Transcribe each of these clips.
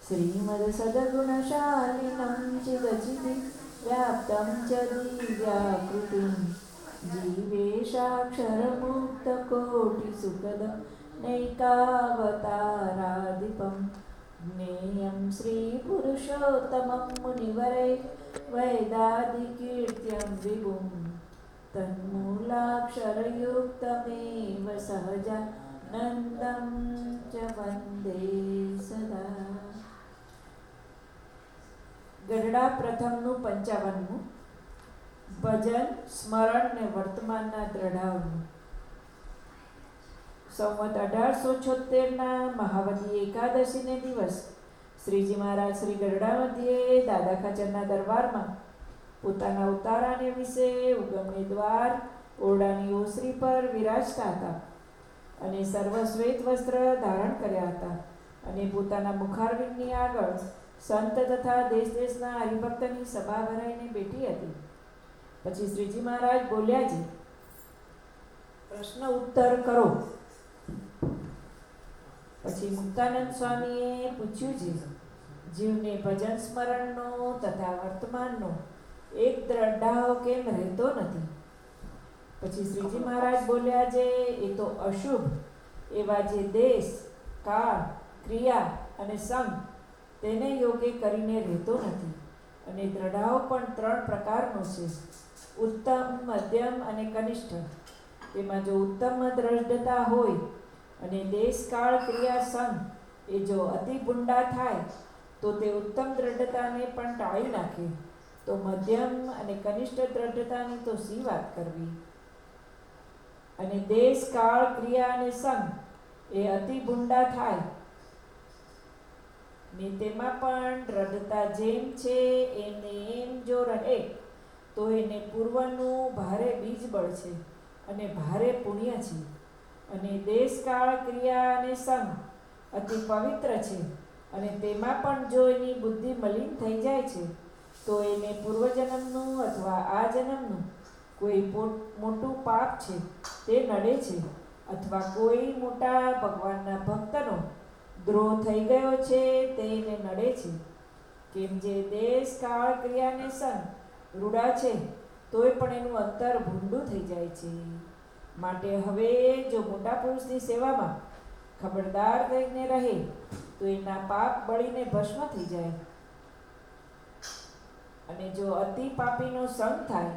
श्रीमद्सद्गुणशालिनं चिदचिदि व्याप्तं च दिव्याकृतिं जीवेशाक्षरमुक्तकोटिसुखदं नैकावताराधिपं ज्ञेयं श्रीपुरुषोत्तमं मुनिवरैः वैदादिकीर्त्यं विभुं तन्मूलाक्षरयुक्तमेव सहजानन्दं च वन्दे सदा. ગઢડા પ્રથમનું 55મું ભજન સ્મરણ ને વર્તમાનના દ્રઢાવનું. સંવત 1876ના મહાવતી એકાદશીને દિવસ શ્રીજી મહારાજ શ્રી ગઢડા મધ્યે દાદા ખાચરના દરબારમાં પોતાના ઉતારાને વિશે ઉગમણી દ્વાર ઓરડાની ઓસરી પર વિરાજતા હતા અને સર્વ શ્વેત વસ્ત્ર ધારણ કર્યા હતા અને પોતાના મુખારવિંદની આગળ સંત તથા દેશ દેશના હરિભક્તની સભા ભરાઈને બેઠી હતી. પછી શ્રીજી મહારાજ બોલ્યા છે, પ્રશ્ન ઉત્તર કરો. પછી મુક્તાનંદ સ્વામીએ પૂછ્યું છે, જીવને ભજન સ્મરણનો તથા વર્તમાનનો એક દ્રઢાવ કેમ રહેતો નથી? પછી શ્રીજી મહારાજ બોલ્યા છે, એ તો અશુભ એવા જે દેશ, કાળ, ક્રિયા અને સંગ તેને યોગ્ય કરીને રહેતો નથી. અને દ્રઢાવ પણ 3 પ્રકારનો છે, ઉત્તમ, મધ્યમ અને કનિષ્ઠ. તેમાં જો ઉત્તમ દ્રઢતા હોય અને દેશ, કાળ, ક્રિયા, સંગ એ જો અતિ ભૂંડા થાય તો તે ઉત્તમ દ્રઢતાને પણ ટાળી નાખે. તો મધ્યમ અને કનિષ્ઠ દ્રઢતાની તો શી વાત કરવી. અને દેશ, કાળ, ક્રિયા અને સંગ એ અતિ ભૂંડા થાય ને તેમાં પણ દ્રઢતા જેમ છે એને એમ જો રહે તો એને પૂર્વનું ભારે બીજ બળ છે અને ભારે પુણ્ય છે. અને દેશ, કાળ, ક્રિયા અને સંગ અતિ પવિત્ર છે અને તેમાં પણ જો એની બુદ્ધિ મલિન થઈ જાય છે તો એને પૂર્વજન્મનું અથવા આ જન્મનું કોઈ મોટું પાપ છે તે નડે છે, અથવા કોઈ મોટા ભગવાનના ભક્તનો દ્રોહ થઈ ગયો છે તે એને નડે છે. કેમ જે દેશ, કાળ, ક્રિયા અને સંગ રૂડા છે તોય પણ એનું અંતર ભૂંડું થઈ જાય છે. માટે હવે જો મોટા પુરુષની સેવામાં ખબરદાર થઈને રહે તો એના પાપ બળીને ભસ્મ થઈ જાય. અને જો અતિ પાપીનો સંગ થાય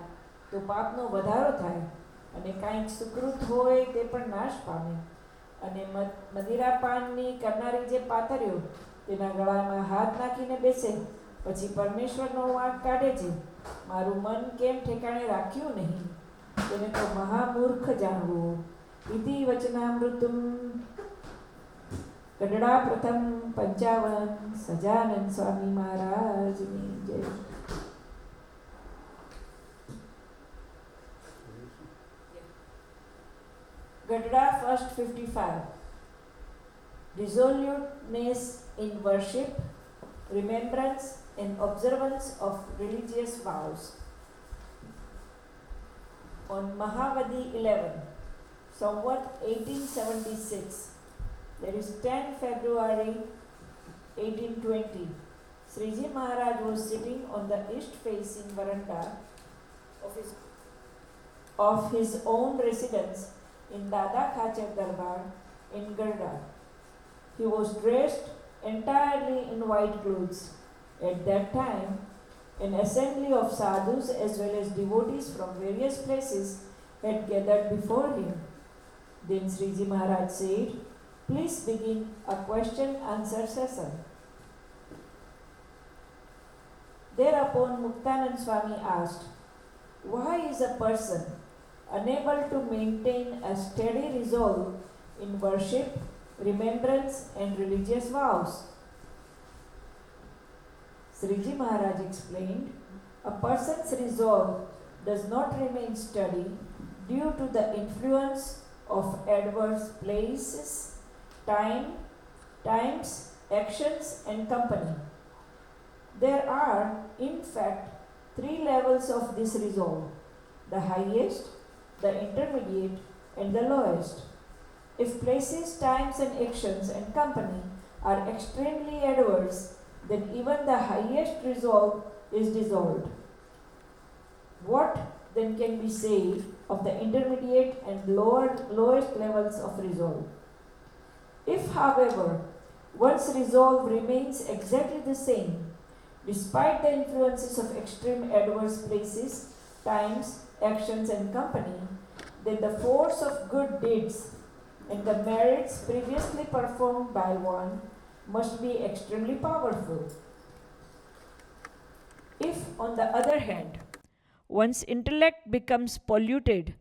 તો પાપનો વધારો થાય અને કાંઈક સુકૃત હોય તે પણ નાશ પામે. અને મદિરાપાનની કરનારી જે પાતરીઓ તેના ગળામાં હાથ નાખીને બેસે પછી પરમેશ્વરનો વાંક કાઢે છે, મારું મન કેમ ઠેકાણે રાખ્યું નહીં, તેને તો મહામૂર્ખ જાણવું. ઇતિ વચનામૃતમ. ગઢડા પ્રથમ 55 સજાનંદ સ્વામી મહારાજની જય. Gadda first 55. Resoluteness in worship, remembrance and observance of religious vows. On Mahavadi 11, Samvat 1876, that is 10 February 1820, Sriji Maharaj was sitting on the east-facing veranda of his own residence in Dada Khacher Darbar in Gadda. He was dressed entirely in white clothes. At that time, an assembly of sadhus as well as devotees from various places had gathered before him. Then Sriji Maharaj said, "Please begin a question-answer session." Thereupon Muktanand Swami asked, "Why is a person unable to maintain a steady resolve in worship, remembrance and religious vows?" Sriji Maharaj explained, a person's resolve does not remain steady due to the influence of adverse places, times, actions and company. There are, in fact, 3 levels of this resolve: the highest, the intermediate and the lowest. If places, times and actions and company are extremely adverse, then even the highest resolve is dissolved. What then can be said of the intermediate and lowest levels of resolve? If, however, one's resolve remains exactly the same, despite the influences of extreme adverse places, times, actions, and company, then the force of good deeds and the merits previously performed by one must be extremely powerful. If, on the other hand, one's intellect becomes polluted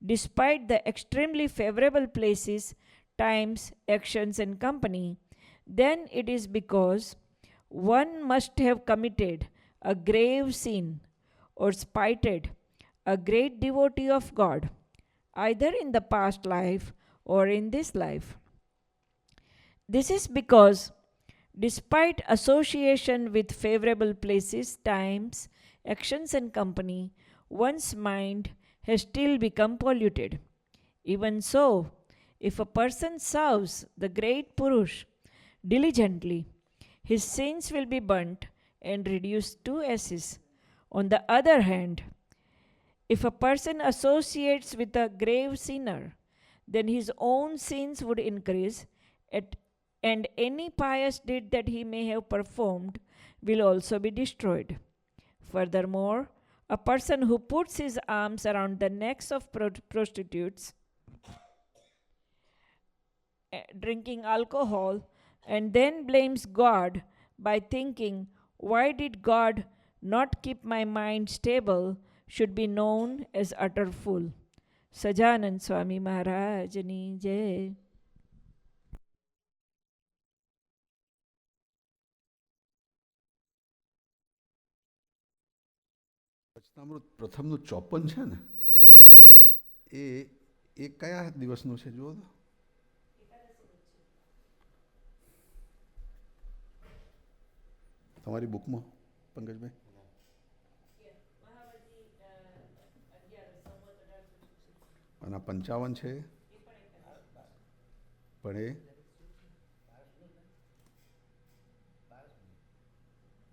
despite the extremely favorable places, times, actions, and company, then it is because one must have committed a grave sin or spited a great devotee of God, either in the past life or in this life. This is because, despite association with favorable places, times, actions, and company, one's mind has still become polluted. Even so, if a person serves the great Purush diligently, his sins will be burnt and reduced to ashes. On the other hand, if a person associates with a grave sinner, then his own sins would increase, and any pious deed that he may have performed will also be destroyed. Furthermore, a person who puts his arms around the necks of prostitutes, drinking alcohol, and then blames God by thinking, "Why did God not keep my mind stable?" should be known as utter fool. Sajanand સ્વામી મહારાજની જય. વચનામૃત પ્રથમનું 54 છે ને, એ કયા દિવસનું છે જુઓ તો. તમારી બુકમાં પંકજભાઈ અને 55 છે પણ એ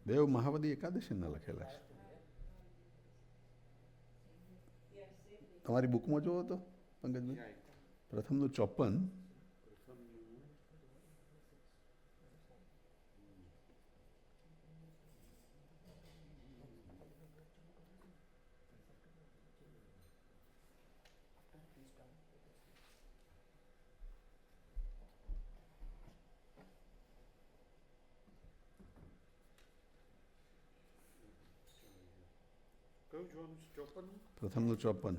દેવ મહાવદી એકાદશીના લખેલા છે. તમારી બુકમાં જુઓ તો પંકજભાઈ પ્રથમનું 54. પ્રથમનું 54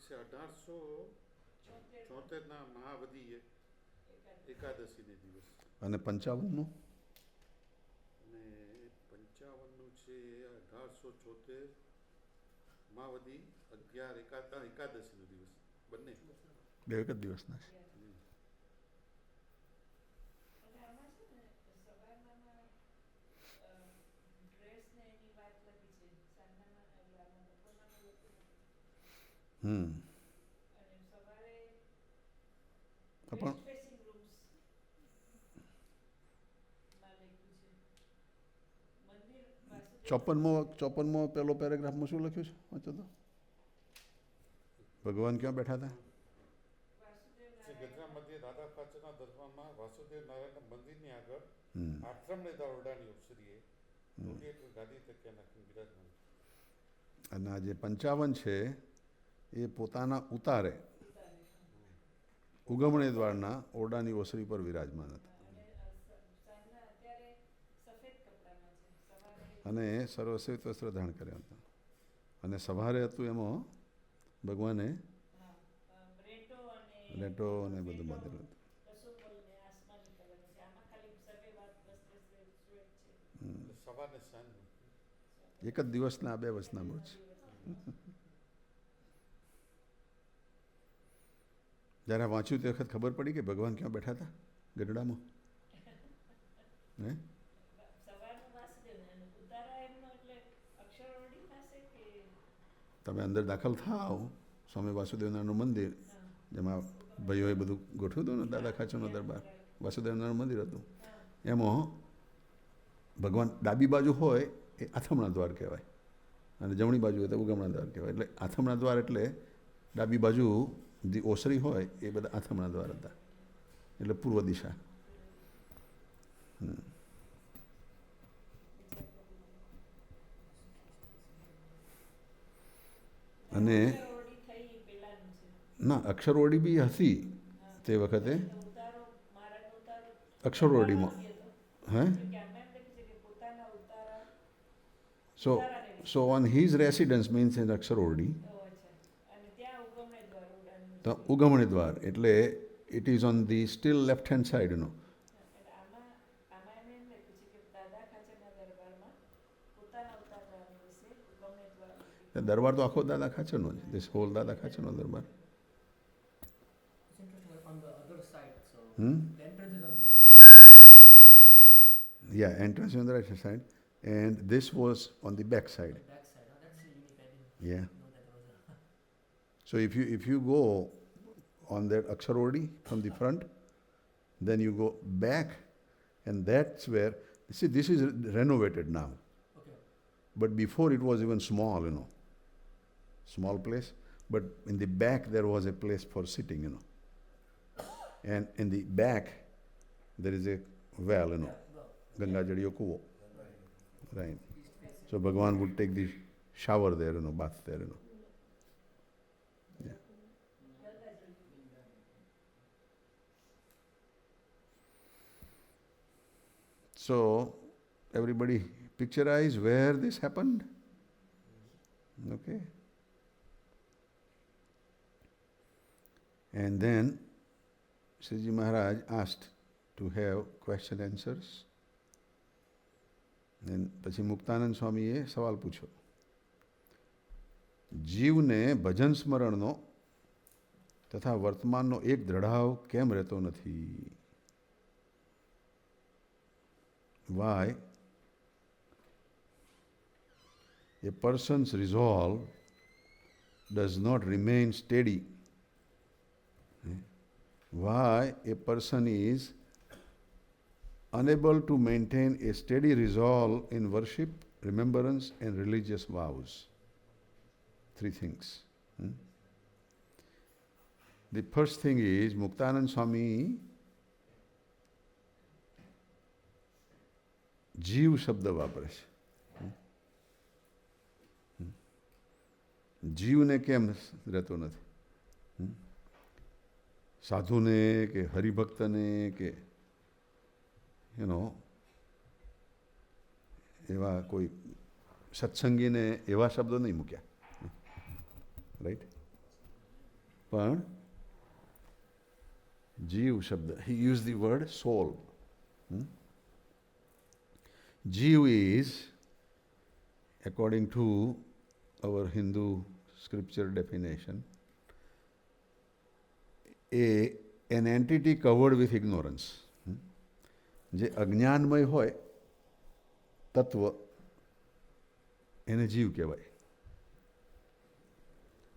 1874 મહાવદી એકાદશી દિવસ અને 55નું અને 55નું છે 1874 મહાવદી 11 એકાદશીનો દિવસ. બંને બે એક જ દિવસના છે. પણ ચોપનમાં પેલો પેરેગ્રાફમાં શું લખ્યું છે વાંચો તો. ભગવાન ક્યાં બેઠા હતા? ગજરા મધ્ય દાદા ખાચરના દરબારમાં વાસુદેવ નારાયણ મંદિરની આગળ આશ્રમને ઓરડાની ઉપસરીએ ગાદી તક્યા નાખીને બિરાજમાન. અને આ જે 55 છે એ પોતાના ઉતારે ઉગમણે દ્વારના ઓરડાની ઓસરી પર વિરાજમાન હતા અને સર્વશ્વેત વસ્ત્ર ધારણ કર્યા હતા. અને સવારે હતું એમાં ભગવાને રેટો અને બધું બાંધેલું હતું. એક જ દિવસના 2 વચનામૃત છે. જ્યારે વાંચ્યું તે વખત ખબર પડી કે ભગવાન ક્યાં બેઠા હતા ગઢડામાં. હે તમે અંદર દાખલ થાઓ સ્વામી વાસુદેવનારાયણનું મંદિર, જેમાં ભાઈઓએ બધું ગોઠવ્યું હતું ને દાદા ખાચરનો દરબાર, વાસુદેવનારાયણ મંદિર હતું. એમાં ભગવાન ડાબી બાજુ હોય એ આથમણા દ્વાર કહેવાય અને જમણી બાજુ હોય તો ઉગમણા દ્વાર કહેવાય. એટલે આથમણા દ્વાર એટલે ડાબી બાજુ જે ઓસરી હોય એ બધા આથમણા દ્વાર હતા, એટલે પૂર્વ દિશા. અને ઓરડી થઈ એ પેલાનું છે. ના, અક્ષરઓરડી બી હતી તે વખતે. ઉતારો મહારાજનો ઉતારો અક્ષરઓરડીમાં નથી હતો. હે કેમ કે આમાં એમ લખ્યું છે કે પોતાના ઉતારા સો ઉતારાને so on his residence means in Akshar Ordi. અચ્છા. અને ત્યાં ઉગમણે દ્વાર ઉડાનનું તો છે. ઉગમણી દ્વાર એટલે it is on the still left hand side નો. એટલે આમાં એમ લખ્યું છે કે દાદા ખાચરના દરબારમાં પોતાના ઉતારવાના દિવસે ઉગમણે દ્વાર ઉડી. દરબાર તો આખો દાદા ખાચરનો જ, દિસ હોલ દાદા ખાચરનો દરબાર. It's interesting on the other side. So Hmm? the entrance is on the other side, right? Yeah, entrance on the right side, and this was on the back side. The back side. Oh, that's unique. I didn't Yeah. know that there was a. So if you go on that Aksharodi from the front, then you go back, and that's where, see, this is renovated now. Okay. But before it was even small, small place. But in the back there was a place for sitting, And in the back there is a well, Yeah, well, Ganga Jadiyo Kuvo. Right. So Bhagwan would take the shower there, bath there, Yeah. So everybody picturize where this happened. Okay. And then Sriji Maharaj asked to have question answers. Then પછી મુક્તાનંદ સ્વામીએ સવાલ પૂછ્યો, જીવને ભજન સ્મરણનો તથા વર્તમાનનો એક દ્રઢાવ કેમ રહેતો નથી? Why a person's resolve does not remain steady? Why a person is unable to maintain a steady resolve in worship, remembrance and religious vows? Three things. The first thing is Muktanand Swami જીવ શબ્દ વાપરે છે. જીવને કેમ રહેતો નથી? સાધુને કે હરિભક્તને કે એવા કોઈ સત્સંગીને એવા શબ્દો નહીં મૂક્યા, રાઈટ? પણ જીવ શબ્દ, he used the word soul. Jiv is, according to our Hindu scripture definition, an entity covered with ignorance. જે અજ્ઞાનમય હોય તત્વ એને જીવ કહેવાય.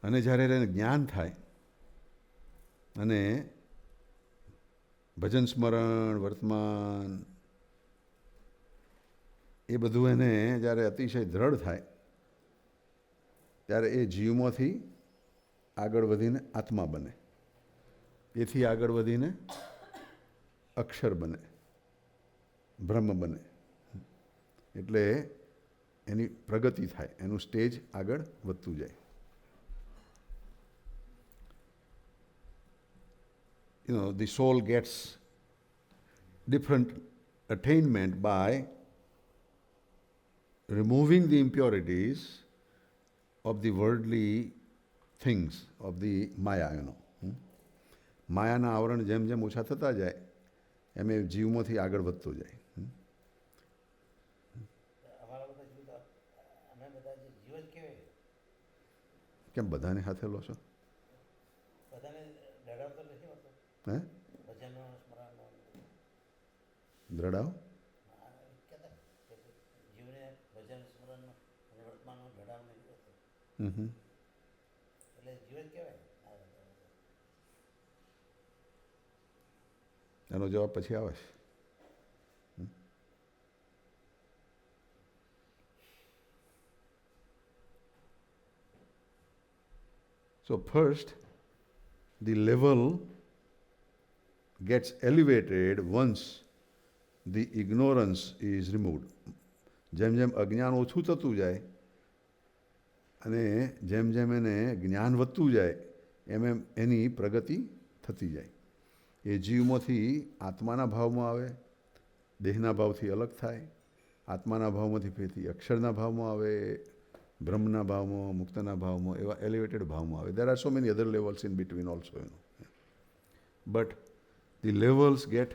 અને જ્યારે એને જ્ઞાન થાય અને ભજન સ્મરણ વર્તમાન એ બધું એને જ્યારે અતિશય દ્રઢ થાય ત્યારે એ જીવમાંથી આગળ વધીને આત્મા બને, એથી આગળ વધીને અક્ષર બને, બ્રહ્મ બને. એટલે એની પ્રગતિ થાય, એનું સ્ટેજ આગળ વધતું જાય. The soul gets different attainment by removing the impurities of the worldly things, of the Maya, માયાના આવરણ જેમ જેમ ઓછા થતા જાય એમ એ જીવમાંથી આગળ વધતો જાય. કેમ બધાને સાથે લો છો? હે? દ્રઢાવ? એનો જવાબ પછી આવે છે. So first, the level gets elevated once the ignorance is removed. જેમ જેમ અજ્ઞાન ઓછું થતું જાય અને જેમ જેમ એને જ્ઞાન વધતું જાય એમ એમ એની પ્રગતિ થતી જાય. એ જીવમાંથી આત્માના ભાવમાં આવે, દેહના ભાવથી અલગ થાય, આત્માના ભાવમાંથી ફરીથી અક્ષરના ભાવમાં આવે, બ્રહ્મના ભાવમાં, મુક્તના ભાવમાં, એવા એલિવેટેડ ભાવમાં આવે. There are so many other levels in between also, you know. But the levels get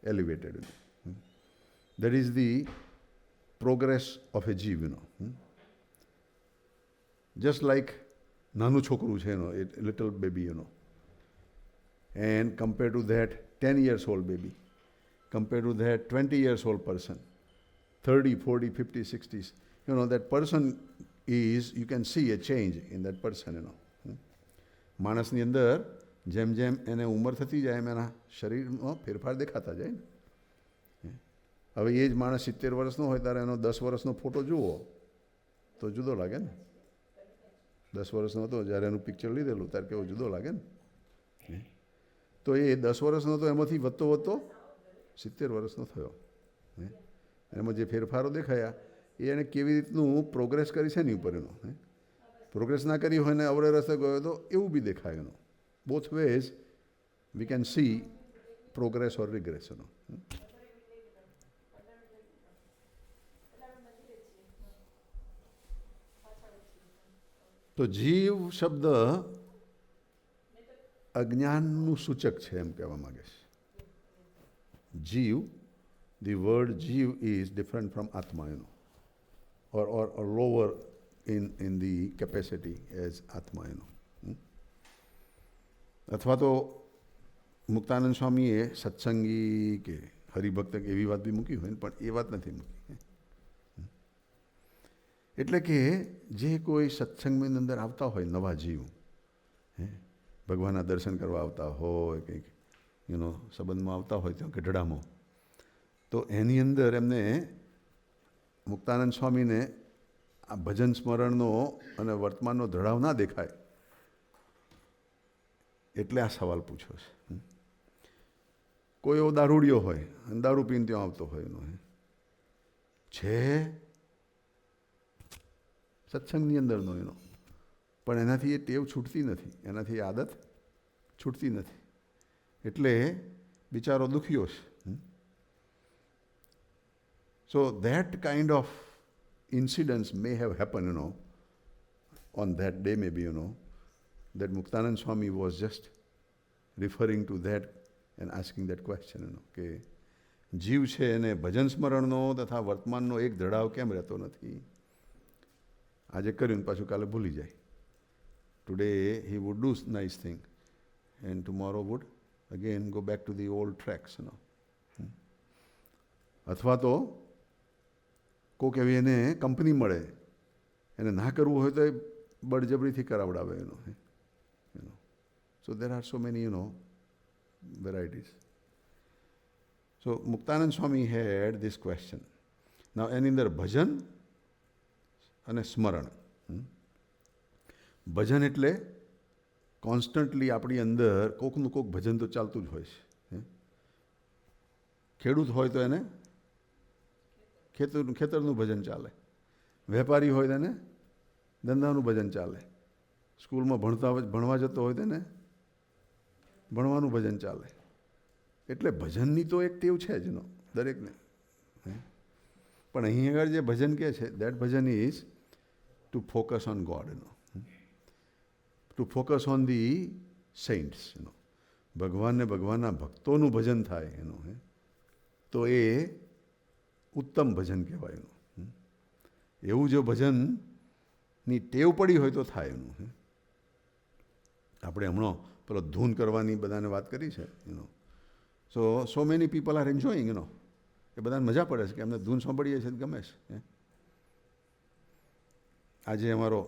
elevated, you know. That is the progress of a જીવ, you know. Just like નાનું છોકરું છે, you know, a little baby, you know. And compared to that 10 years old baby, compared to that 20 years old person, 30, 40, 50, 60s, you know, that person is, you can see a change in that person, you know. માણસની અંદર જેમ જેમ એને ઉંમર થતી જાય એમ એના શરીરમાં ફેરફાર દેખાતા જાય ને. હવે એ જ માણસ 70 વર્ષનો હોય ત્યારે એનો 10 વર્ષનો ફોટો જુઓ તો જુદો લાગે ને. 10 વર્ષનો હતો જ્યારે એનું પિક્ચર લીધેલું ત્યારે કેવો જુદો લાગે ને. તો એ 10 વર્ષનો તો એમાંથી વધતો વધતો 70 વર્ષનો થયો. એમાં જે ફેરફારો દેખાયા એ એને કેવી રીતનું પ્રોગ્રેસ કરી છે એની ઉપર એનો. પ્રોગ્રેસ ના કરી હોય ને અવળે રસ્તે ગયો તો એવું બી દેખાય એનો. Both ways we can see progress or regress એનો. તો જીવ શબ્દ અજ્ઞાનનું સૂચક છે એમ કહેવા માંગે છે. જીવ, the word જીવ is different from atma, you know, or lower in the capacity as atma, you know. અથવા તો મુક્તાનંદ સ્વામીએ સત્સંગી કે હરિભક્ત કે એવી વાત બી મૂકી હોય ને, પણ એ વાત નથી મૂકી. એટલે કે જે કોઈ સત્સંગની અંદર આવતા હોય નવા જીવ, ભગવાનના દર્શન કરવા આવતા હોય, કંઈક યુનો સંબંધમાં આવતા હોય ત્યાં ગઢડામાં, તો એની અંદર એમને મુક્તાનંદ સ્વામીને આ ભજન સ્મરણનો અને વર્તમાનનો ધડાવ ના દેખાય એટલે આ સવાલ પૂછ્યો છે. કોઈ એવો દારૂડિયો હોય અને દારૂ પીને ત્યાં આવતો હોય એનો છે સત્સંગની અંદરનો એનો, પણ એનાથી એ ટેવ છૂટતી નથી, એનાથી એ આદત છૂટતી નથી, એટલે બિચારો દુખ્યો છે. So that kind of incidents may have happened, you know, on that day maybe, you know, that Muktanand Swami was just referring to that and asking that question, you know, કે જીવ છે એને ભજન સ્મરણનો તથા વર્તમાનનો એક ધડાવ કેમ રહેતો નથી? આજે કર્યું પાછું કાલે ભૂલી જાય. Today he would do nice thing and tomorrow would again go back to the old tracks, you know. અથવા તો કોઈક એવી એને કંપની મળે, એને ના કરવું હોય તો એ બળજબરીથી કરાવડાવે એનો, you know. So there are so many, you know, varieties. So Muktanand Swami had this question. Now એની અંદર ભજન અને સ્મરણ. ભજન એટલે કોન્સ્ટન્ટલી આપણી અંદર કોકનું કોક ભજન તો ચાલતું જ હોય છે. ખેડૂત હોય તો એને ખેતરનું ભજન ચાલે, વેપારી હોય તેને ધંધાનું ભજન ચાલે, સ્કૂલમાં ભણવા જતો હોય તેને ભણવાનું ભજન ચાલે. એટલે ભજનની તો એક ટેવ છે જ નો દરેકને. પણ અહીં આગળ જે ભજન કહે છે, that bhajan is to focus on God, no, to focus on the saints, no, ભગવાનને ભગવાનના ભક્તોનું ભજન થાય એનું, તો એ ઉત્તમ ભજન કહેવાય એનું. એવું જો ભજનની ટેવ પડી હોય તો થાય એનું. આપણે હમણાં પેલો ધૂન કરવાની બધાને વાત કરી છે, you know. So many people are enjoying, you know. એ બધાને મજા પડે છે કે અમને ધૂન સાંભળીએ છીએ ગમે છે. આજે અમારો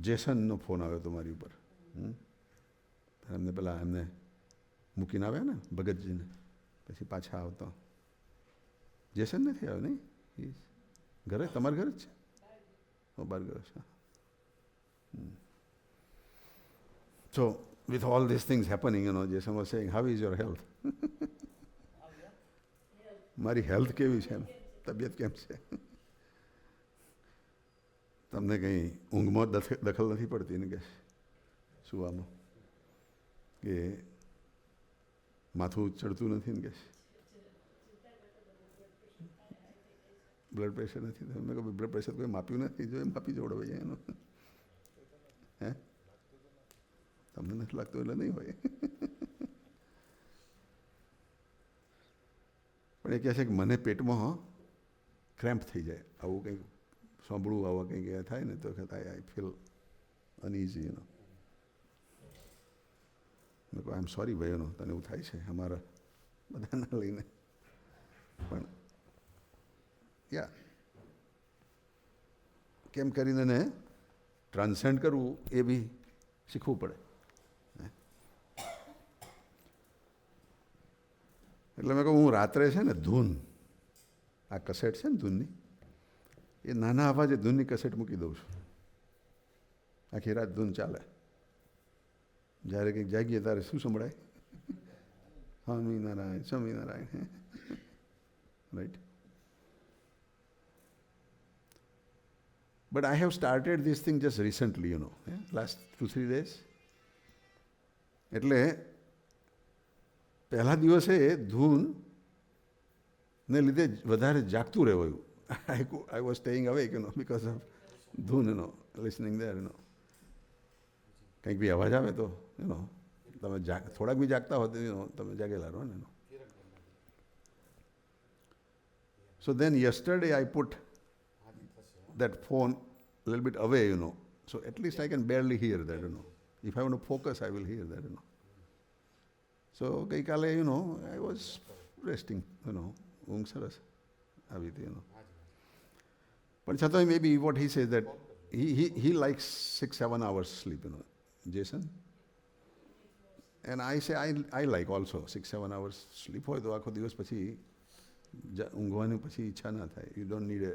જેસનનો ફોન આવ્યો હતો મારી ઉપર. એમને પેલા એમને મૂકીને આવ્યા ને ભગતજીને, પછી પાછા આવતો. જેસન નથી આવ્યો નહીં? ઘરે તમારા ઘરે જ છે? બાર ઘરે છે. So, with all these things happening, Jason was saying, how is your health? મારી હેલ્થ કેવી છે, તબિયત કેમ છે? તમને કંઈ ઊંઘમાં દખલ નથી પડતી ને કે સુવામાં, કે માથું ચડતું નથી ને કે બ્લડ પ્રેશર નથી? મેં કહ્યું બ્લડ પ્રેશર કોઈ માપ્યું નથી, જો એમ માપી જોડો ભાઈ એનું. હે, તમને નથી લાગતું એટલે નહીં હોય. પણ એ કહે છે કે મને પેટમાં ક્રેમ્પ થઈ જાય, આવું કંઈક સાંભળવું, આવા કંઈક એ થાય ને તો આઈ ફીલ અનઇઝી. મેં કહું આઈ એમ સોરી ભાઈ, તને એવું થાય છે, અમારા બધાના લઈને. પણ યા કેમ કરીને એને ટ્રાન્સેન્ડ કરવું એ બી શીખવું પડે. એટલે મેં કહું હું રાત્રે છે ને ધૂન, આ કસેટ છે ને ધૂનની, એ નાના અવાજે ધૂનની કસેટ મૂકી દઉં છું. આખી રાત ધૂન ચાલે. જ્યારે કંઈક જાગીએ ત્યારે શું સંભળાય? Swaminarayan Swaminarayan. Right. But I have started this thing just recently, last 2-3 days. એટલે પહેલા દિવસે ધૂન ને લીધે વધારે જાગતું રહેવાયું. I was staying awake, because of ધૂન, listening there, કંઈક બી અવાજ આવે તો, તમે થોડાક બી જાગતા હો તો તમે જાગેલા રહો ને. So then yesterday I put that phone a little bit away, so at least I can barely hear that, If I want to focus, I will hear that, So ગઈકાલે, I was resting, ઊંઘ સરસ આવી હતી, પણ છતાં maybe what he says that he likes 6-7 hours sleep, Jason. And I say I like also 6-7 hours sleep. હોય તો આખો દિવસ પછી ઊંઘવાની પછી ઈચ્છા ના થાય. You don't need a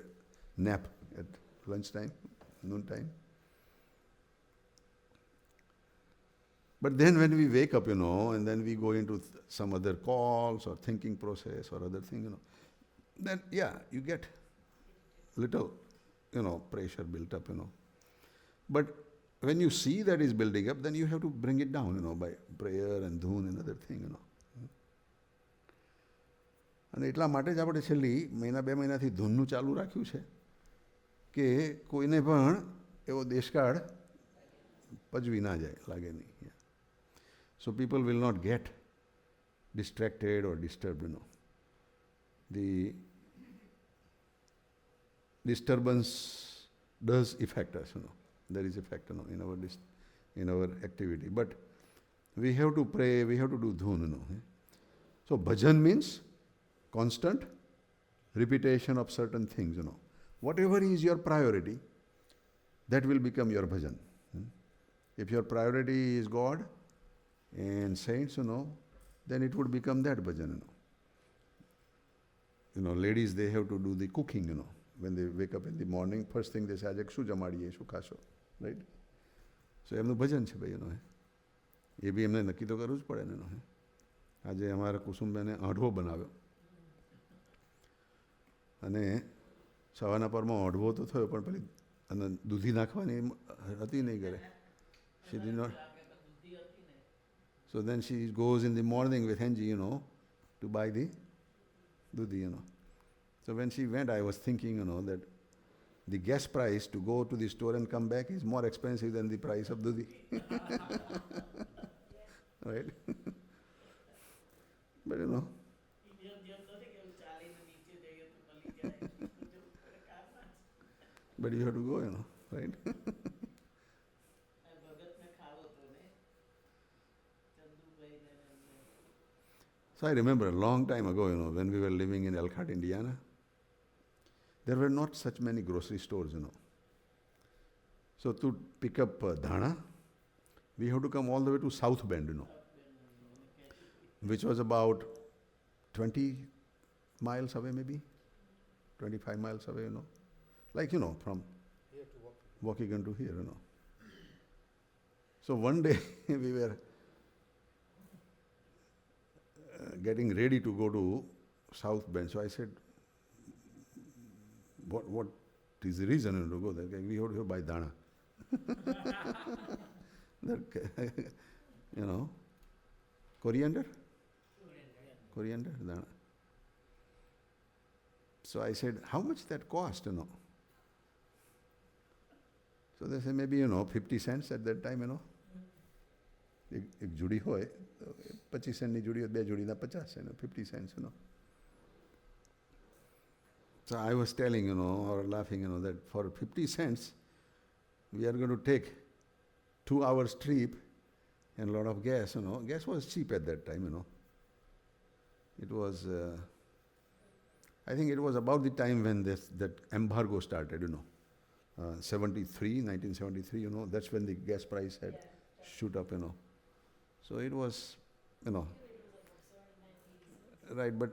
nap at lunchtime, noon time. But then when we wake up, and then we go into some other calls or thinking process or other thing, then yeah, you get little, pressure built up, But when you see that is building up, then you have to bring it down, by prayer and dhoon and other thing, અને એટલા માટે જ આપણે છેલ્લી 1-2 મહિનાથી ધૂનનું ચાલુ રાખ્યું છે કે કોઈને પણ એવો દેશકાળ પજવી ના જાય, લાગે નહીં. So people will not get distracted or disturbed, The disturbance does affect us, There is effect, in our activity. But we have to pray, we have to do dhoon, So bhajan means constant repetition of certain things, Whatever is your priority, that will become your bhajan. If your priority is God and saints, then it would become that bhajan, Ladies, they have to do the cooking, When they wake up in the morning, first thing they say, આજે શું જમાડીએ, શું ખાશો, right? So એમનું ભજન છે ભાઈ, એ બી એમને નક્કી તો કરવું જ પડે ને. આજે અમારા કુસુમબેને આઢવો બનાવ્યો અને સવારના પરમાં આઢવો તો થયો, પણ પેલી અને દૂધી નાખવાની હતી નહીં ઘરે. She did not. So then she goes in the morning with Henji, to buy the dudhi, So when she went, I was thinking, that the gas price to go to the store and come back is more expensive than the price of dudhi. Right? But but you have to go, right? So I remember a long time ago, when we were living in Elkhart, Indiana, there were not such many grocery stores, So to pick up dhana, we have to come all the way to South Bend, which was about 20 miles away, maybe 25 miles away, Like, from Here to walk. Waukegan to here, So one day we were getting ready to go to South Bend. So I said, what is the reason to go there? We have to buy dana. You know, coriander? Coriander, dana. So I said, how much that cost, you know? So they said, maybe, 50 cents at that time, એક Judy હોય તો 25 સેન્ટની Judy હોય, બે જુડીના 50 Saint, 50 cents, So I was telling, or laughing, that for 50 cents, we are going to take 2 hours trip and a lot of gas, Gas was cheap at that time, It was, I think it was about the time when that embargo started, 1973, that's when the gas price had shoot up, So it was, right, but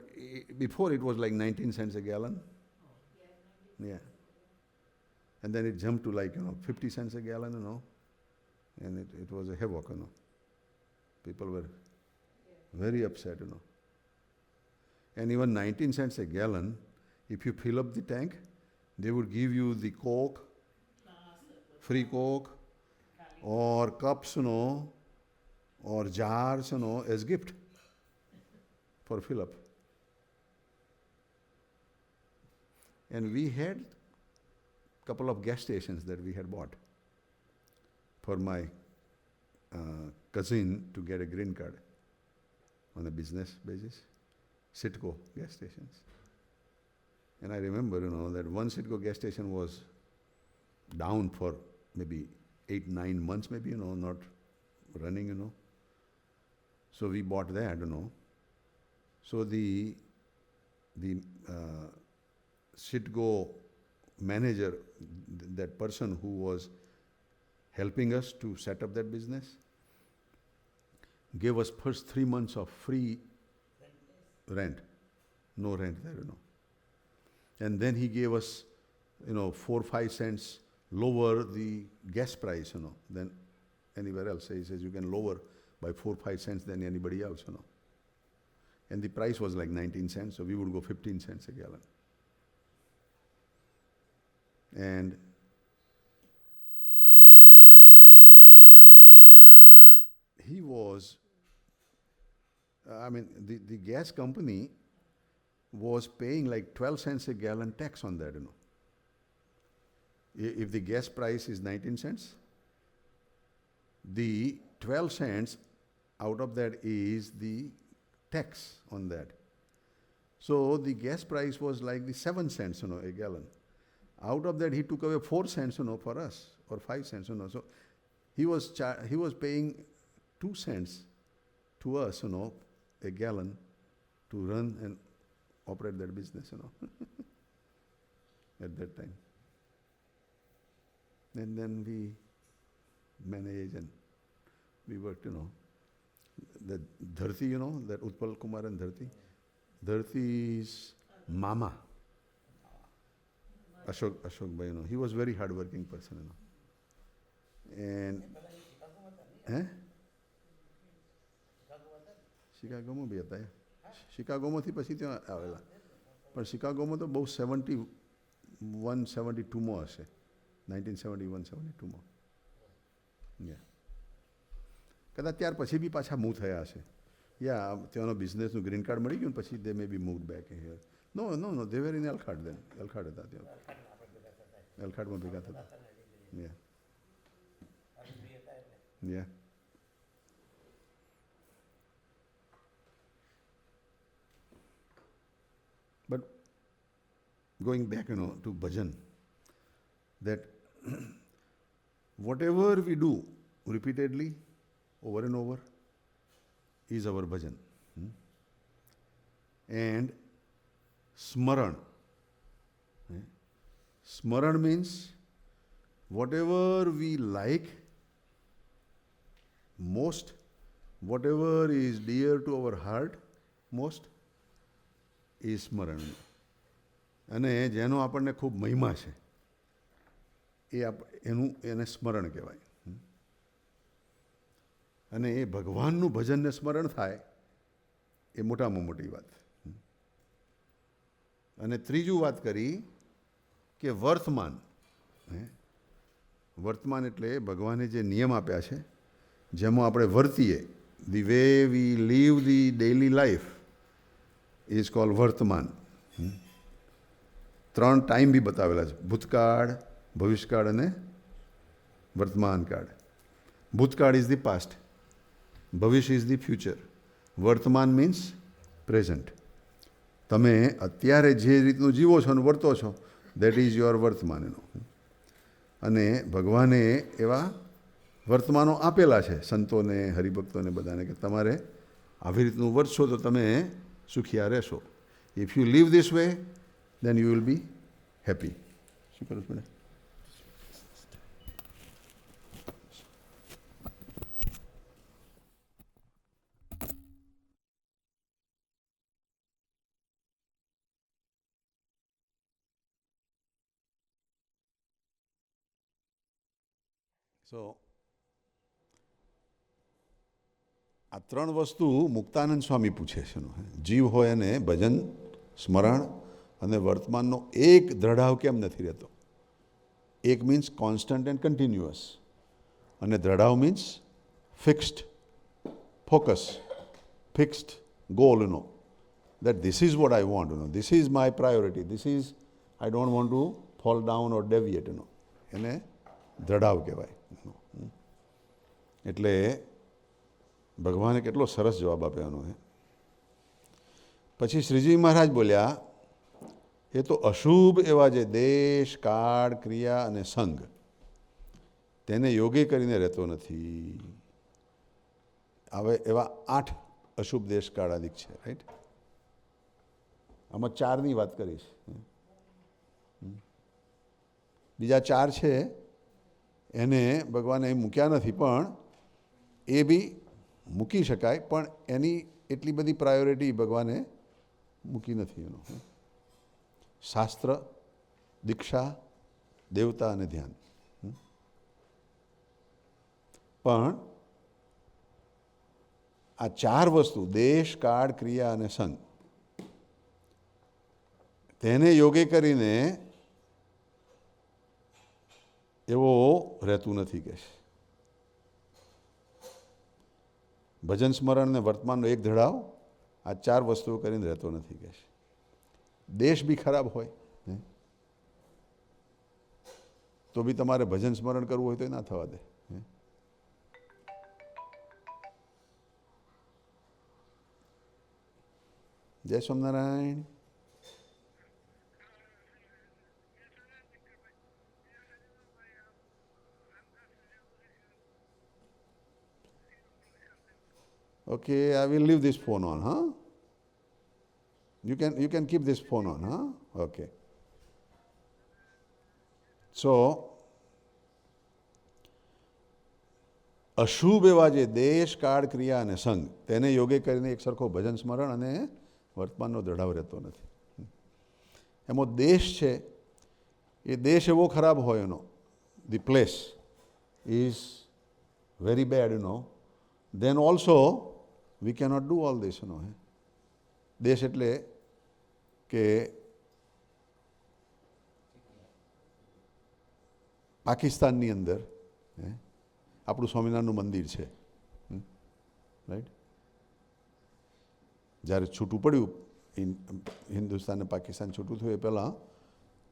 before it was like 19 cents a gallon. Yeah. And then it jumped to like, 50 cents a gallon, and it was a havoc, People were very upset, And even 19 cents a gallon, if you fill up the tank, they would give you the Coke, free Coke, or cups, or jars, as gift for fill up. And we had a couple of gas stations that we had bought for my cousin to get a green card on a business basis. Citgo gas stations. And I remember, that one Citgo gas station was down for maybe 8-9 months, maybe, not running, So we bought that, So the Citgo manager, that person who was helping us to set up that business, gave us first 3 months of free rent. No rent there, And then he gave us, 4-5 cents lower the gas price, than anywhere else. He says you can lower by 4-5 cents than anybody else, And the price was like 19 cents, so we would go 15 cents a gallon. And he was, the gas company was paying like 12 cents a gallon tax on that, If the gas price is 19 cents, the 12 cents out of that is the tax on that. So the gas price was like the 7 cents, a gallon. Out of that, he took away 4 cents, for us, or 5 cents, So he was paying 2 cents to us, a gallon to run and operate that business, at that time. And then we managed and we worked, The Dharti, that Utpal Kumar and Dharti. Dharti's mama, Ashok Bhai, he was very hard-working person, And શિકાગોમાં બી હતા શિકાગોમાંથી પછી ત્યાં આવેલા પણ શિકાગોમાં તો બહુ 71-72માં હશે 1971-72માં કદાચ ત્યાર પછી બી પાછા મૂવ થયા હશે ત્યાંનો બિઝનેસનું ગ્રીન કાર્ડ મળી ગયું પછી they may be move back here no they were in Elkhad then Elkhad હતા ત્યાં એલખાડમાં ભેગા થતા But going back, to bhajan, that whatever we do repeatedly, over and over, is our bhajan. And smaran. Smaran means whatever we like most, whatever is dear to our heart most, is સ્મરણ અને જેનો આપણને ખૂબ મહિમા છે એને સ્મરણ કહેવાય અને એ ભગવાનનું ભજનને સ્મરણ થાય એ મોટામાં મોટી વાત. અને ત્રીજું વાત કરી કે વર્તમાન. વર્તમાન એટલે ભગવાને જે નિયમ આપ્યા છે જેમાં આપણે વર્તીએ, the way we live the daily life is called vartaman. 3 time બી બતાવેલા છે: ભૂતકાળ, ભવિષ્યકાળ અને વર્તમાન કાળ. ભૂતકાળ ઇઝ ધી પાસ્ટ, ભવિષ્ય ઇઝ ધી ફ્યુચર, વર્તમાન મીન્સ પ્રેઝન્ટ. તમે અત્યારે જે રીતનું જીવો છો અને વર્તો છો, દેટ ઇઝ યોર વર્તમાન. અને ભગવાને એવા વર્તમાનો આપેલા છે સંતોને, હરિભક્તોને, બધાને, કે તમારે આવી રીતનું વર્તશો તો તમે સુખિયા રહેશો. If you live this way then you will be happy. શું કરો છો? સો આ 3 વસ્તુ મુક્તાનંદ સ્વામી પૂછે છે. જીવ હોય એને ભજન, સ્મરણ અને વર્તમાનનો એક દ્રઢાવ કેમ નથી રહેતો? એક મીન્સ કોન્સ્ટન્ટ એન્ડ કન્ટિન્યુઅસ, અને દ્રઢાવ means fixed focus, fixed goal. that this is what I want, this is my priority, this is, I don't want to fall down or deviate. એને દ્રઢાવ કહેવાય. એટલે ભગવાને કેટલો સરસ જવાબ આપ્યાનો. પછી શ્રીજી મહારાજ બોલ્યા, એ તો અશુભ એવા જે દેશ, કાળ, ક્રિયા અને સંગ તેને યોગે કરીને રહેતો નથી. હવે એવા 8 અશુભ દેશ, કાળ આદિક છે, રાઈટ? આમાં 4ની વાત કરીશ. બીજા 4 છે એને ભગવાને મૂક્યા નથી, પણ એ બી મૂકી શકાય, પણ એની એટલી બધી પ્રાયોરિટી ભગવાને મૂકી નથી. શાસ્ત્ર, દીક્ષા, દેવતા અને ધ્યાન. પણ આ 4 વસ્તુ, દેશ, કાળ, ક્રિયા અને સંગ, તેને યોગે કરીને એવો રહેતું નથી કે ભજન, સ્મરણ અને વર્તમાનનો એક ધડાવ આ 4 વસ્તુઓ કરીને રહેતો નથી કે દેશ બી ખરાબ હોય તો બી તમારે ભજન સ્મરણ કરવું હોય તો એ ના થવા દે. જય Swaminarayan. Okay, I will leave this phone on, huh? You can keep this phone on, huh? Okay. So, અશુભ એવા જે દેશ, કાળ, ક્રિયા અને સંગ તેને યોગે કરીને એક સરખો ભજન, સ્મરણ અને વર્તમાનનો દ્રઢાવ રહેતો નથી. એમાં દેશ છે, એ દેશ એવો ખરાબ હોય એનો, the place is very bad, then also we cannot do all this. દેશ એટલે કે પાકિસ્તાનની અંદર આપણું સ્વામિનારાયણનું મંદિર છે, રાઈટ? જ્યારે છૂટું પડ્યું હિન્દુસ્તાન અને પાકિસ્તાન છૂટું થયું એ પહેલાં